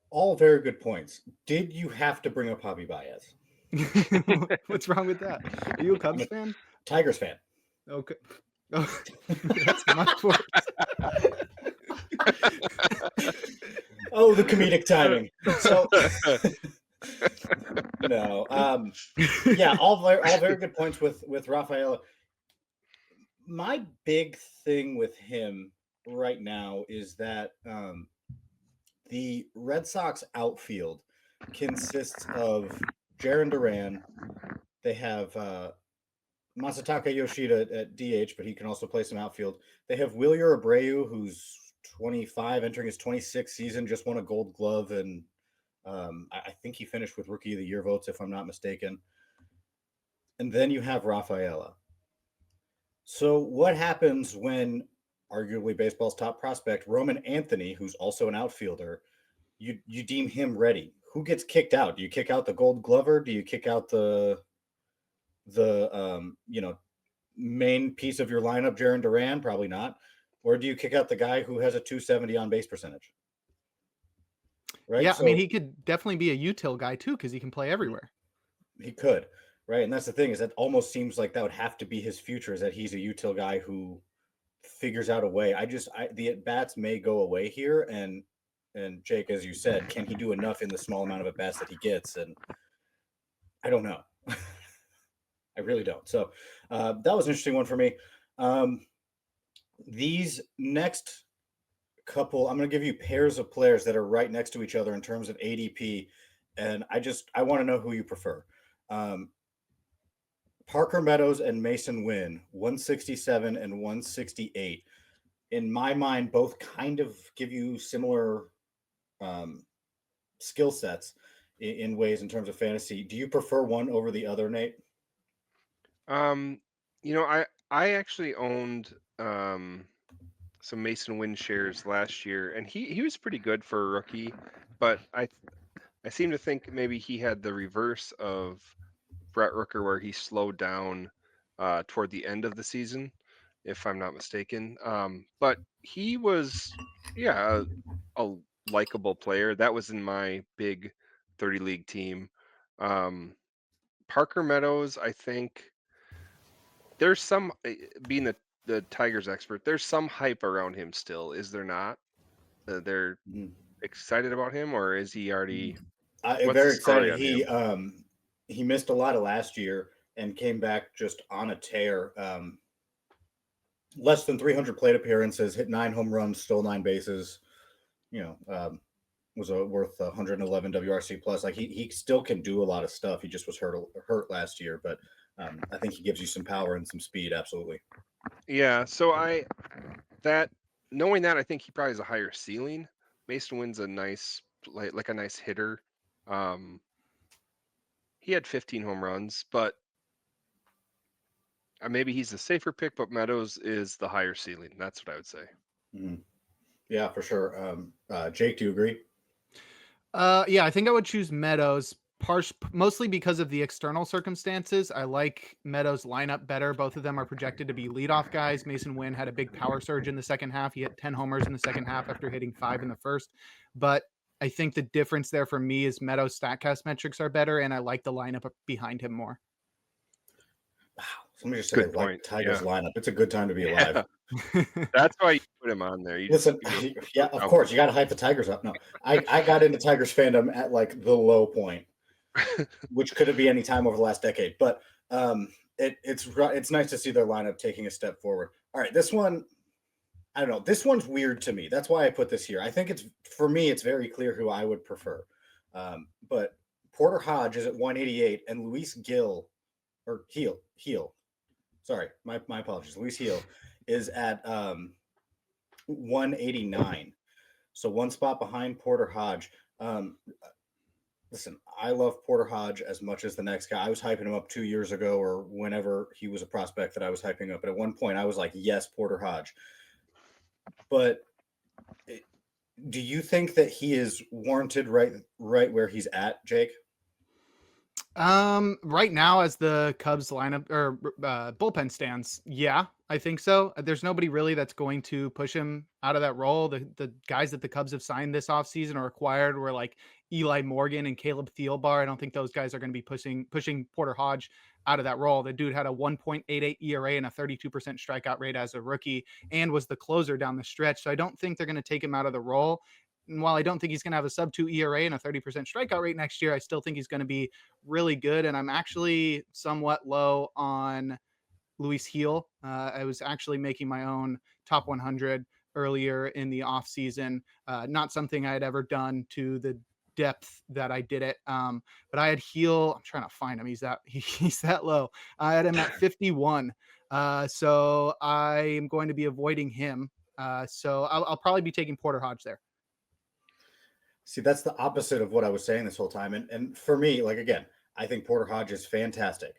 All very good points. Did you have to bring up Javi Baez? What's wrong with that? Are you a Cubs fan? Tigers fan. Okay. Oh, that's much worse. Oh, the comedic timing. So no, yeah, all very good points with Rafaela. My big thing with him right now is that the Red Sox outfield consists of Jarren Duran. They have Masataka Yoshida at DH, but he can also play some outfield. They have Wilyer Abreu, who's 25, entering his 26th season, just won a Gold Glove, and I think he finished with Rookie of the Year votes, if I'm not mistaken. And then you have Rafaela. So what happens when arguably baseball's top prospect, Roman Anthony, who's also an outfielder, you deem him ready? Who gets kicked out? Do you kick out the Gold Glover? Do you kick out the main piece of your lineup, Jarren Duran? Probably not. Or do you kick out the guy who has a 270 on base percentage? Right. Yeah, So I mean, he could definitely be a util guy too, because he can play everywhere. he could, right? And that's the thing, is that almost seems like that would have to be his future, is that he's a util guy who figures out a way. The at bats may go away here, and Jake, as you said, can he do enough in the small amount of at bats that he gets? And I don't know. I really don't. So that was an interesting one for me. These next couple, I'm going to give you pairs of players that are right next to each other in terms of ADP, and I want to know who you prefer. Parker Meadows and Mason Wynn, 167 and 168. In my mind, both kind of give you similar skill sets in ways in terms of fantasy. Do you prefer one over the other, Nate? You know, I actually owned some Mason Wynn shares last year, and he was pretty good for a rookie, but I seem to think maybe he had the reverse of Brett Rooker, where he slowed down toward the end of the season, if I'm not mistaken. But he was, yeah, a likable player. That was in my big 30 league team. Parker Meadows, I think there's some, being the Tigers expert, there's some hype around him still, is there not? They're Mhm. excited about him, or is he already? I'm What's the very story excited. on him? He missed a lot of last year and came back just on a tear. Less than 300 plate appearances, hit 9 home runs, stole 9 bases. You know, was worth 111 WRC plus. Like he still can do a lot of stuff. He just was hurt last year, but I think he gives you some power and some speed. Absolutely. Yeah, so that knowing that, I think he probably has a higher ceiling. Mason Wynn's a nice, like a nice hitter. Um, he had 15 home runs, but maybe he's the safer pick. But Meadows is the higher ceiling. That's what I would say. Mhm. Yeah, for sure. Jake, do you agree? Yeah, I think I would choose Meadows, mostly because of the external circumstances. I like Meadows' lineup better. Both of them are projected to be leadoff guys. Mason Wynn had a big power surge in the second half. He hit 10 homers in the second half after hitting 5 in the first. But I think the difference there for me is Meadows' StatCast metrics are better, and I like the lineup behind him more. Wow. Somebody just said they Good like point. Tigers Yeah, lineup. It's a good time to be alive. yeah. That's why you put him on there. Listen, You were yeah, of confident. course, you got to hype the Tigers up. No, I got into Tigers fandom at like the low point, which could be any time over the last decade. But it's nice to see their lineup taking a step forward. All right, this one, I don't know. This one's weird to me. That's why I put this here. I think it's for me. It's very clear who I would prefer. But Porter Hodge is at 188, and Luis Gill or Heel. Sorry, my apologies. Luis Heel is at 189. So one spot behind Porter Hodge. Listen, I love Porter Hodge as much as the next guy. I was hyping him up 2 years ago or whenever he was a prospect that I was hyping up. But at one point, I was like, yes, Porter Hodge. But do you think that he is warranted right where he's at, Jake? Right now, as the Cubs lineup or bullpen stands, yeah, I think so. There's nobody really that's going to push him out of that role. The guys that the Cubs have signed this offseason or acquired were like Eli Morgan and Caleb Thielbar. I don't think those guys are going to be pushing Porter Hodge out of that role. The dude had a 1.88 ERA and a 32% strikeout rate as a rookie and was the closer down the stretch. So I don't think they're going to take him out of the role. And while I don't think he's going to have a sub-2 ERA and a 30% strikeout rate next year, I still think he's going to be really good. And I'm actually somewhat low on Luis Heel. I was actually making my own top 100 earlier in the off season. Not something I had ever done to the depth that I did it. But I had Heel. I'm trying to find him. He's that low. I had him at 51. So I am going to be avoiding him. So I'll probably be taking Porter Hodge there. See, that's the opposite of what I was saying this whole time. And for me, like again, I think Porter Hodge is fantastic.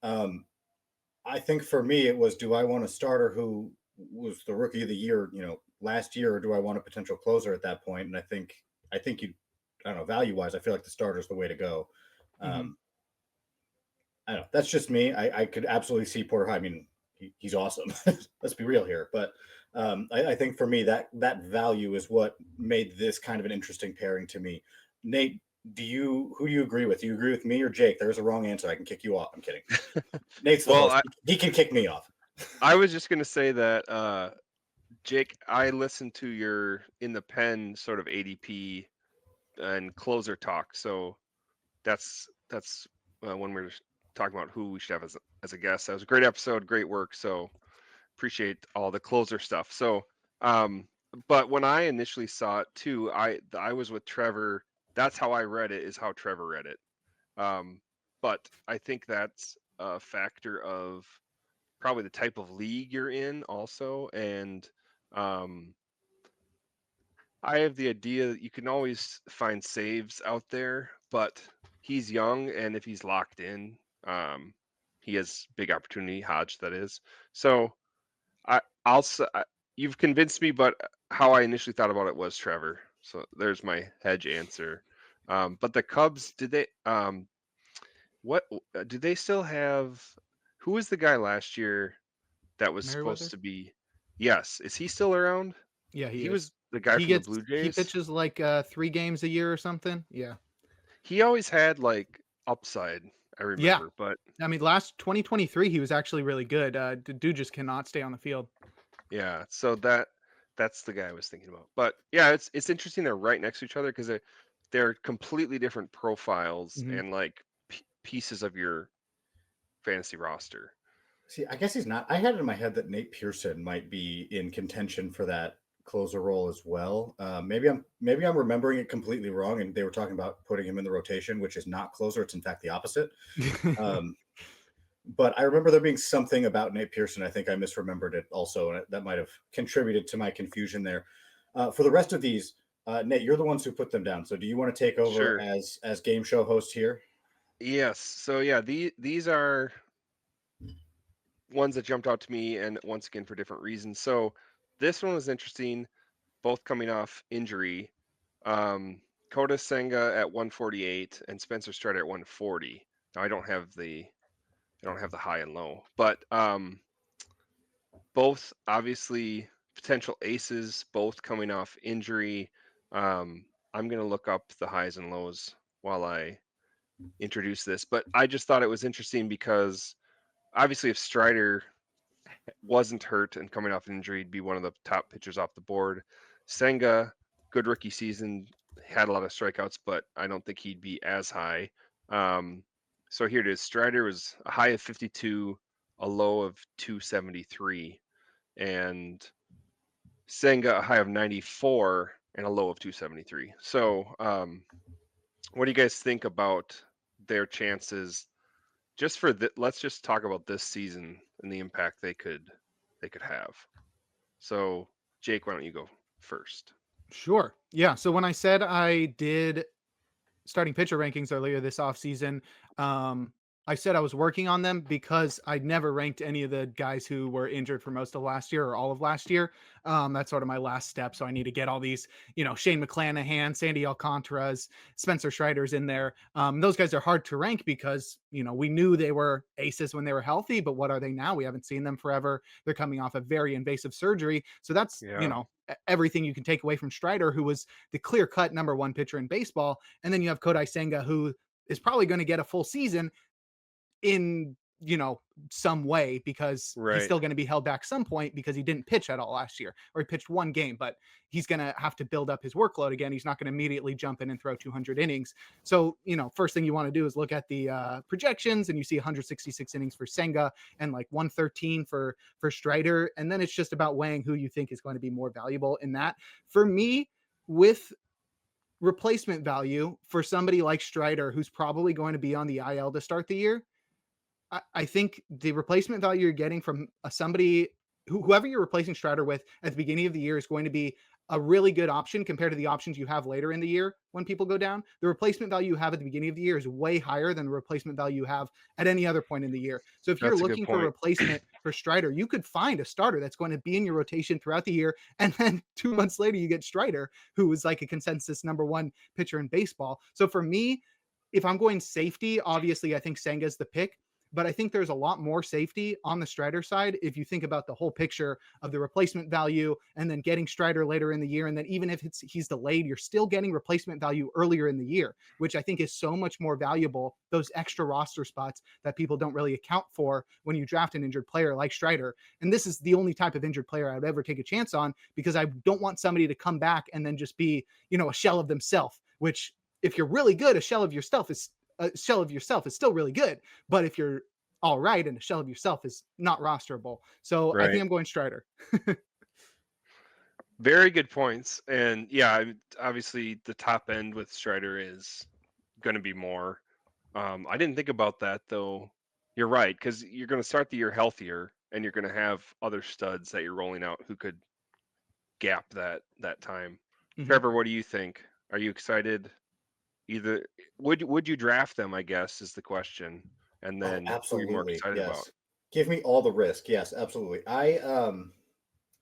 I think for me, it was: do I want a starter who was the rookie of the year, last year, or do I want a potential closer at that point? And I think you, I don't know, value wise, I feel like the starter is the way to go. I don't know. That's just me. I could absolutely see Porter Hodge. I mean, he's awesome. Let's be real here. But I think for me, that value is what made this kind of an interesting pairing to me. Nate, who do you agree with? Do you agree with me or Jake? There's a wrong answer. I can kick you off. I'm kidding. Nate's the host. He can kick me off. I was just gonna say that, Jake, I listened to your In the Pen sort of ADP and closer talk, so that's when we're talking about who we should have as a guest. That was a great episode, great work. So appreciate all the closer stuff. So, but when I initially saw it too, I was with Trevor. That's how I read it. Is how Trevor read it. But I think that's a factor of probably the type of league you're in also, and I have the idea that you can always find saves out there, but he's young, and if he's locked in, he has big opportunity. Hodge, that is. So I'll you've convinced me, but how I initially thought about it was Trevor. So there's my hedge answer. But the Cubs, did they? What do they still have? Who was the guy last year that was supposed Merriweather? to be? Yes, is he still around? Yeah, he He is. was the guy from the Blue He Jays. pitches like 3 games a year or something. Yeah. He always had like upside, I Yeah. remember, but I mean, last 2023, he was actually really good. The dude just cannot stay on the field. yeah, so that's the guy I was thinking about. But yeah, it's interesting they're right next to each other because they're completely different profiles Mhm. and like pieces of your fantasy roster. See, I guess he's not. I had it in my head that Nate Pearson might be in contention for that closer role as well. Maybe I'm remembering it completely wrong, and they were talking about putting him in the rotation, which is not closer. It's in fact the opposite. Um, but I remember there being something about Nate Pearson. I think I misremembered it also, and that might have contributed to my confusion there. For the rest of these, Nate, you're the ones who put them down. So do you want to take over Sure. as game show host here? Yes. So yeah, these are ones that jumped out to me, and once again for different reasons. So this one was interesting, both coming off injury. Um, Kota Senga at 148 and Spencer Strider at 140. Now I don't have the high and low, but both obviously potential aces, both coming off injury. I'm gonna look up the highs and lows while I introduce this, but I just thought it was interesting because obviously if Strider wasn't hurt and coming off an injury, he'd be one of the top pitchers off the board. Senga, good rookie season, had a lot of strikeouts, but I don't think he'd be as high. So here it is. Strider was a high of 52, a low of 273, and Senga a high of 94 and a low of 273. So, what do you guys think about their chances? Just for let's just talk about this season and the impact they could have. So, Jake, why don't you go first? Sure. Yeah. So when I said I did starting pitcher rankings earlier this offseason, I said I was working on them because I'd never ranked any of the guys who were injured for most of last year or all of last year. That's sort of my last step. So I need to get all these, Shane McClanahan, Sandy Alcantara's, Spencer Strider's in there. Those guys are hard to rank because, we knew they were aces when they were healthy, but what are they now? We haven't seen them forever. They're coming off a very invasive surgery. So that's, Yeah. everything you can take away from Strider, who was the clear cut number one pitcher in baseball. And then you have Kodai Senga, who is probably going to get a full season in some way because he's Right. still going to be held back some point because he didn't pitch at all last year, or he pitched one game, but he's going to have to build up his workload again. He's not going to immediately jump in and throw 200 innings. So first thing you want to do is look at the projections, and you see 166 innings for Senga and like 113 for Strider, and then it's just about weighing who you think is going to be more valuable in that. For me, with replacement value for somebody like Strider, who's probably going to be on the IL to start the year, I think the replacement value you're getting from somebody, whoever you're replacing Strider with at the beginning of the year, is going to be a really good option compared to the options you have later in the year when people go down. The replacement value you have at the beginning of the year is way higher than the replacement value you have at any other point in the year. So if you're That's a good looking for a point. replacement for Strider, you could find a starter that's going to be in your rotation throughout the year. And then 2 months later, you get Strider, who is like a consensus number one pitcher in baseball. So for me, if I'm going safety, obviously I think Senga's the pick. But I think there's a lot more safety on the Strider side if you think about the whole picture of the replacement value and then getting Strider later in the year. And then even if he's delayed, you're still getting replacement value earlier in the year, which I think is so much more valuable, those extra roster spots that people don't really account for when you draft an injured player like Strider. And this is the only type of injured player I would ever take a chance on, because I don't want somebody to come back and then just be, a shell of themselves, which if you're really good, a shell of yourself is still really good. But if you're all right and a shell of yourself is not rosterable. So I think Right. I'm going Strider. Very good points. And yeah, obviously the top end with Strider is going to be more. I didn't think about that though. You're right, because you're going to start the year healthier, and you're going to have other studs that you're rolling out who could gap that time. Mhm. Trevor, what do you think? Are you excited? Either would you draft them, I guess, is the question. And Oh, then who are you more absolutely. excited about? Yes. Give me all the risk. Yes, absolutely.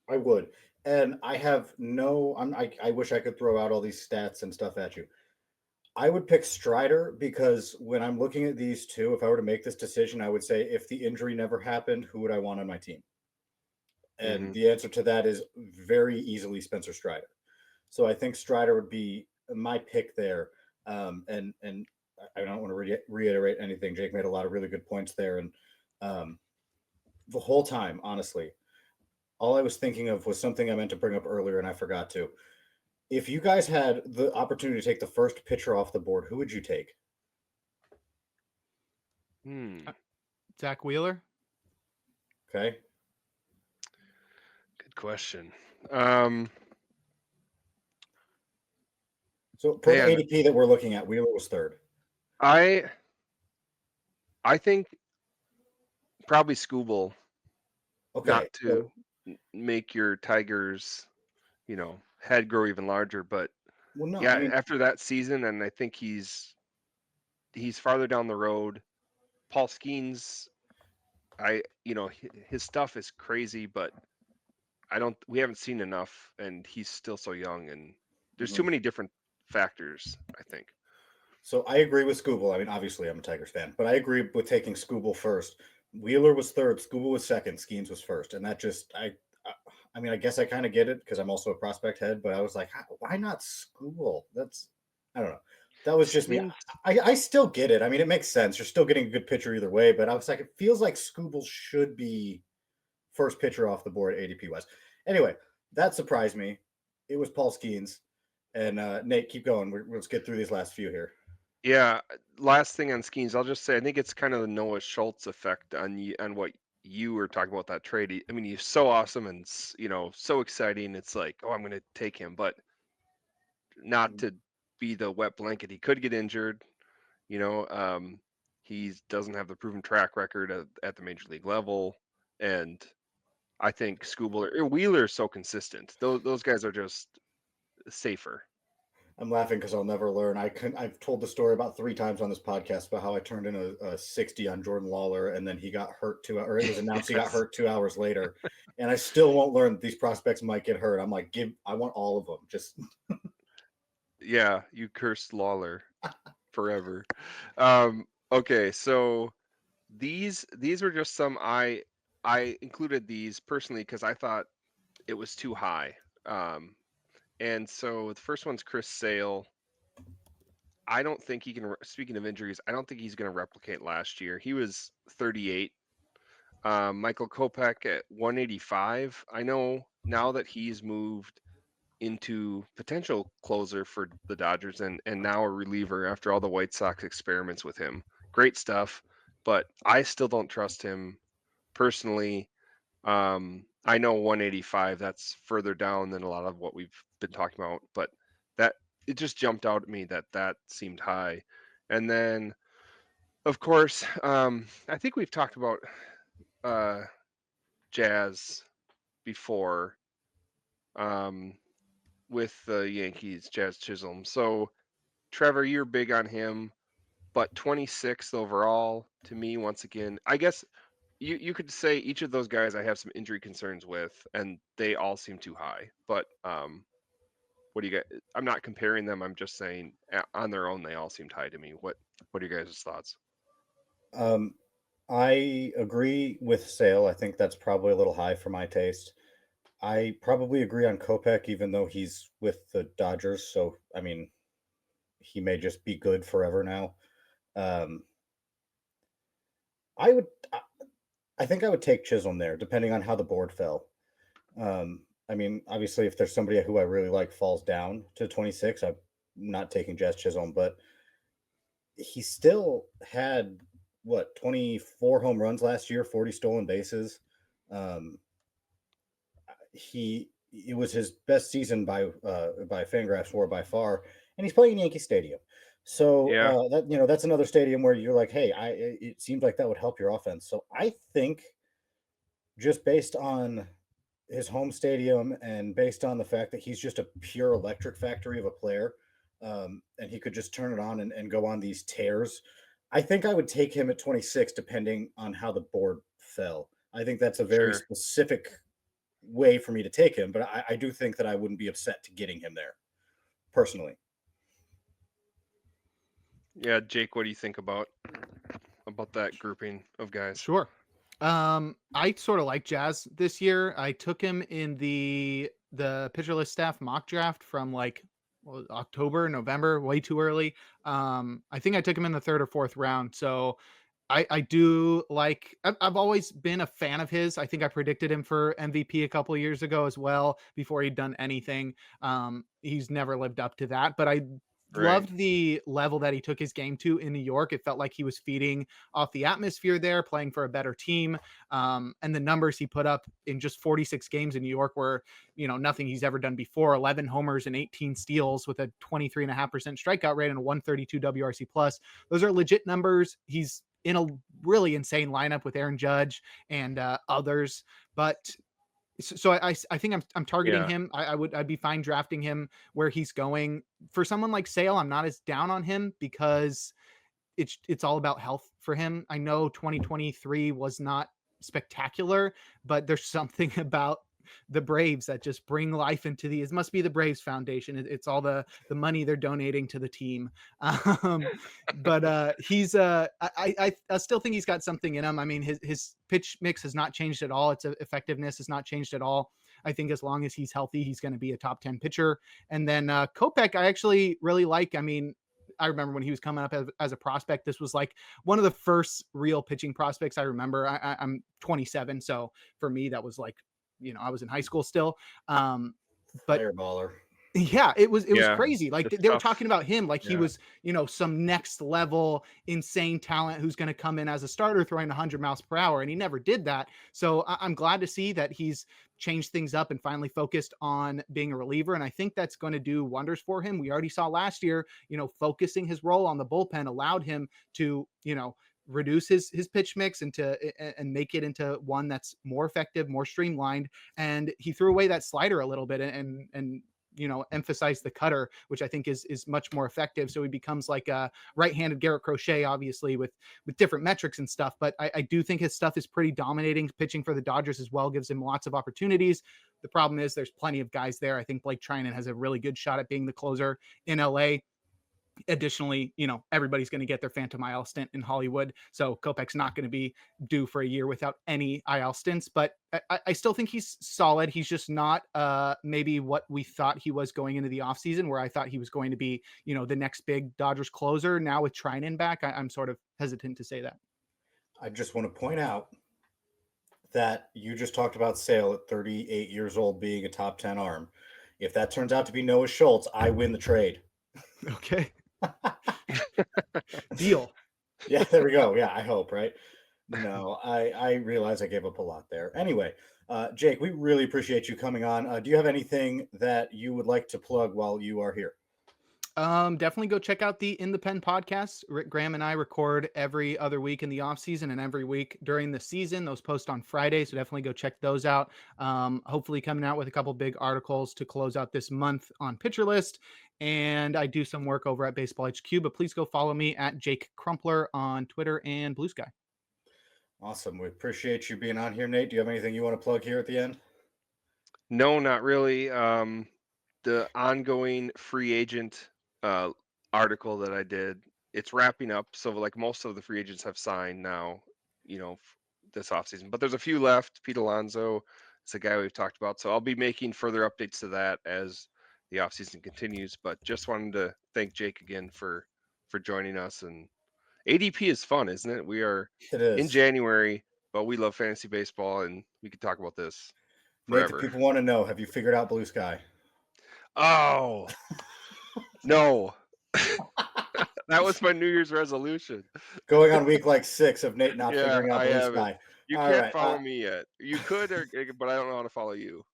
I would. And I have no I wish I could throw out all these stats and stuff at you. I would pick Strider because when I'm looking at these two, if I were to make this decision, I would say if the injury never happened, who would I want on my team? And Hmm. the answer to that is very easily Spencer Strider. So I think Strider would be my pick there. And I don't want to reiterate anything. Jake made a lot of really good points there, and um, the whole time, honestly, all I was thinking of was something I meant to bring up earlier, and I forgot to. If you guys had the opportunity to take the first pitcher off the board, who would you take? Hmm. Zach Wheeler. Okay, Good question. Um, so per the man, ADP that we're looking at, Wheeler was third. I I think probably Scooble, Okay, not to make your Tigers, head grow even larger, but well, no, I yeah, mean, after that season, and I think he's farther down the road. Paul Skeens, his stuff is crazy, but we haven't seen enough, and he's still so young, and there's too mhm. many different factors, I think. So I agree with Scooble. I mean, obviously, I'm a Tigers fan, but I agree with taking Scooble first. Wheeler was third, Scooble was second, Skeens was first, and that just I mean, I guess I kind of get it because I'm also a prospect head, but I was like, why not Scooble? That's I don't know. That was just me. Skeens, I still get it. I mean, it makes sense. You're still getting a good pitcher either way, but I was like, it feels like Scooble should be first pitcher off the board ADP wise. Anyway, that surprised me. It was Paul Skeens. And Nate, keep going. Let's get through these last few here. yeah. Last thing on Skeens, I'll just say I think it's kind of the Noah Schultz effect on what you were talking about that trade. I mean, he's so awesome and so exciting. It's like, oh, I'm going to take him, but not to be the wet blanket. He could get injured. You know, he doesn't have the proven track record at the major league level, and I think Wheeler is so consistent. Those guys are just safer. I'm laughing because I'll never learn. I've told the story about 3 times on this podcast about how I turned in a 60 on Jordan Lawler, and then he got hurt or it was announced he got Yes. hurt 2 hours later, and I still won't learn that these prospects might get hurt. I'm like, I want all of them. Just Yeah, you cursed Lawler forever. Okay, so these were just some I included these personally because I thought it was too high. And so the first one's Chris Sale. I don't think he can. Speaking of injuries, I don't think he's going to replicate last year. He was 38. Michael Kopech at 185. I know now that he's moved into potential closer for the Dodgers and now a reliever after all the White Sox experiments with him. Great stuff, but I still don't trust him personally. I know 185, that's further down than a lot of what we've been talking about, but that it just jumped out at me that seemed high. And then, of course, I think we've talked about uh, Jazz before um, with the Yankees, Jazz Chisholm. So, Trevor, you're big on him, but 26th overall to me, once again, I guess you could say each of those guys I have some injury concerns with, and they all seem too high. But what do you get? I'm not comparing them. I'm just saying on their own they all seemed high to me. What are your guys' thoughts? um, I agree with Sale. I think that's probably a little high for my taste. I probably agree on Kopech, even though he's with the Dodgers. So I mean, he may just be good forever now. Um, I would. I think I would take Chisholm there, depending on how the board fell. I mean, obviously, if there's somebody who I really like falls down to 26, I'm not taking Jazz Chisholm, but he still had what 24 home runs last year, 40 stolen bases. Um, it was his best season by Fangraphs WAR by far, and he's playing in Yankee Stadium. So Yeah, that's another stadium where you're like, hey, it seems like that would help your offense. So I think just based on his home stadium, and based on the fact that he's just a pure electric factory of a player, and he could just turn it on and go on these tears. I think I would take him at 26, depending on how the board fell. I think that's a very Sure. specific way for me to take him, but I do think that I wouldn't be upset to getting him there personally. Yeah, Jake, what do you think about that grouping of guys? Sure. I sort of like Jazz this year. I took him in the pitcher list staff mock draft from like October, November, way too early. I think I took him in the third or fourth round. So I do like. I've always been a fan of his. I think I predicted him for MVP a couple of years ago as well before he'd done anything. He's never lived up to that, but I Right. loved the level that he took his game to in New York. It felt like he was feeding off the atmosphere there, playing for a better team. And the numbers he put up in just 46 games in New York were, nothing he's ever done before. 11 homers and 18 steals with a 23.5% strikeout rate and a 132 WRC plus. Those are legit numbers. He's in a really insane lineup with Aaron Judge and others, but so I think I'm targeting Yeah. him. I'd be fine drafting him where he's going. For someone like Sale, I'm not as down on him because it's all about health for him. I know 2023 was not spectacular, but there's something about the Braves that just bring life into it must be the Braves Foundation. It's all the money they're donating to the team. But he's I still think he's got something in him. I mean, his pitch mix has not changed at all. Its effectiveness has not changed at all. I think as long as he's healthy, he's going to be a top 10 pitcher. And then Kopech, I actually really like. I mean, I remember when he was coming up as a prospect, this was like one of the first real pitching prospects I remember. I'm 27. So for me, that was like, I was in high school still. But Fireballer. yeah, it was Yeah, crazy. Like it's they were tough. talking about him like he Yeah. was, some next level insane talent who's going to come in as a starter throwing 100 miles per hour, and he never did that. So I'm glad to see that he's changed things up and finally focused on being a reliever, and I think that's going to do wonders for him. We already saw last year, focusing his role on the bullpen allowed him to, reduce his pitch mix and make it into one that's more effective, more streamlined. And he threw away that slider a little bit and emphasize the cutter, which I think is much more effective. So he becomes like a right-handed Garrett Crochet, obviously with different metrics and stuff. But I do think his stuff is pretty dominating. Pitching for the Dodgers as well gives him lots of opportunities. The problem is there's plenty of guys there. I think Blake Trinan has a really good shot at being the closer in LA. Additionally, everybody's going to get their Phantom IL stint in Hollywood. So Kopech's not going to be due for a year without any IL stints, but I still think he's solid. He's just not maybe what we thought he was going into the offseason, where I thought he was going to be, the next big Dodgers closer. Now with Trinan back, I'm sort of hesitant to say that. I just want to point out that you just talked about Sale at 38 years old being a top 10 arm. If that turns out to be Noah Schultz, I win the trade. Okay. Deal. Yeah, there we go. Yeah, I hope, right? No, I realize I gave up a lot there. Anyway, Jake, we really appreciate you coming on. Do you have anything that you would like to plug while you are here? Definitely go check out the In the Pen podcast. Rick Graham and I record every other week in the off season and every week during the season. Those post on Friday, so definitely go check those out. Hopefully coming out with a couple big articles to close out this month on Pitcher List. And I do some work over at Baseball HQ, but please go follow me at Jake Crumpler on Twitter and Blue Sky. Awesome. We appreciate you being on here, Nate. Do you have anything you want to plug here at the end? No, not really. The ongoing free agent article that I did, it's wrapping up. So like most of the free agents have signed now, this offseason. But there's a few left. Pete Alonso is a guy we've talked about. So I'll be making further updates to that as the offseason continues. But just wanted to thank Jake again for joining us. And ADP is fun, isn't it? We are It is. in January, but we love fantasy baseball, and we could talk about this Nate, forever. the people want to know, have you figured out Blue Sky? Oh, no. That was my New Year's resolution. Going on week like 6 of Nate not Yeah, figuring out I Blue haven't. Sky. You All can't right, follow me yet. You could, but I don't know how to follow you.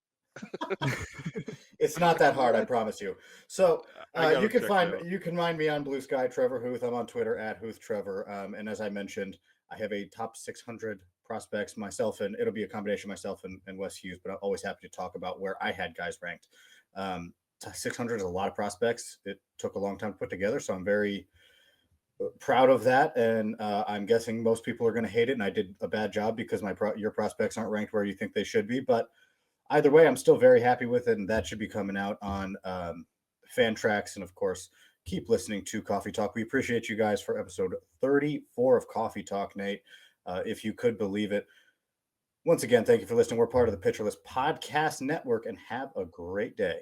It's not that hard, I promise you. So I got you it can checked find out. you can find me on Blue Sky, Trevor Huth. I'm on Twitter at HuthTrevor. And as I mentioned, I have a top 600 prospects, myself, and it'll be a combination of myself and Wes Hughes, but I'm always happy to talk about where I had guys ranked. 600 is a lot of prospects. It took a long time to put together, so I'm very proud of that. And I'm guessing most people are going to hate it, and I did a bad job because your prospects aren't ranked where you think they should be. But either way, I'm still very happy with it, and that should be coming out on Fantrax. And of course, keep listening to Coffee Talk. We appreciate you guys for episode 34 of Coffee Talk, Nate. If you could believe it. Once again, thank you for listening. We're part of the Pitcher List Podcast Network, and have a great day.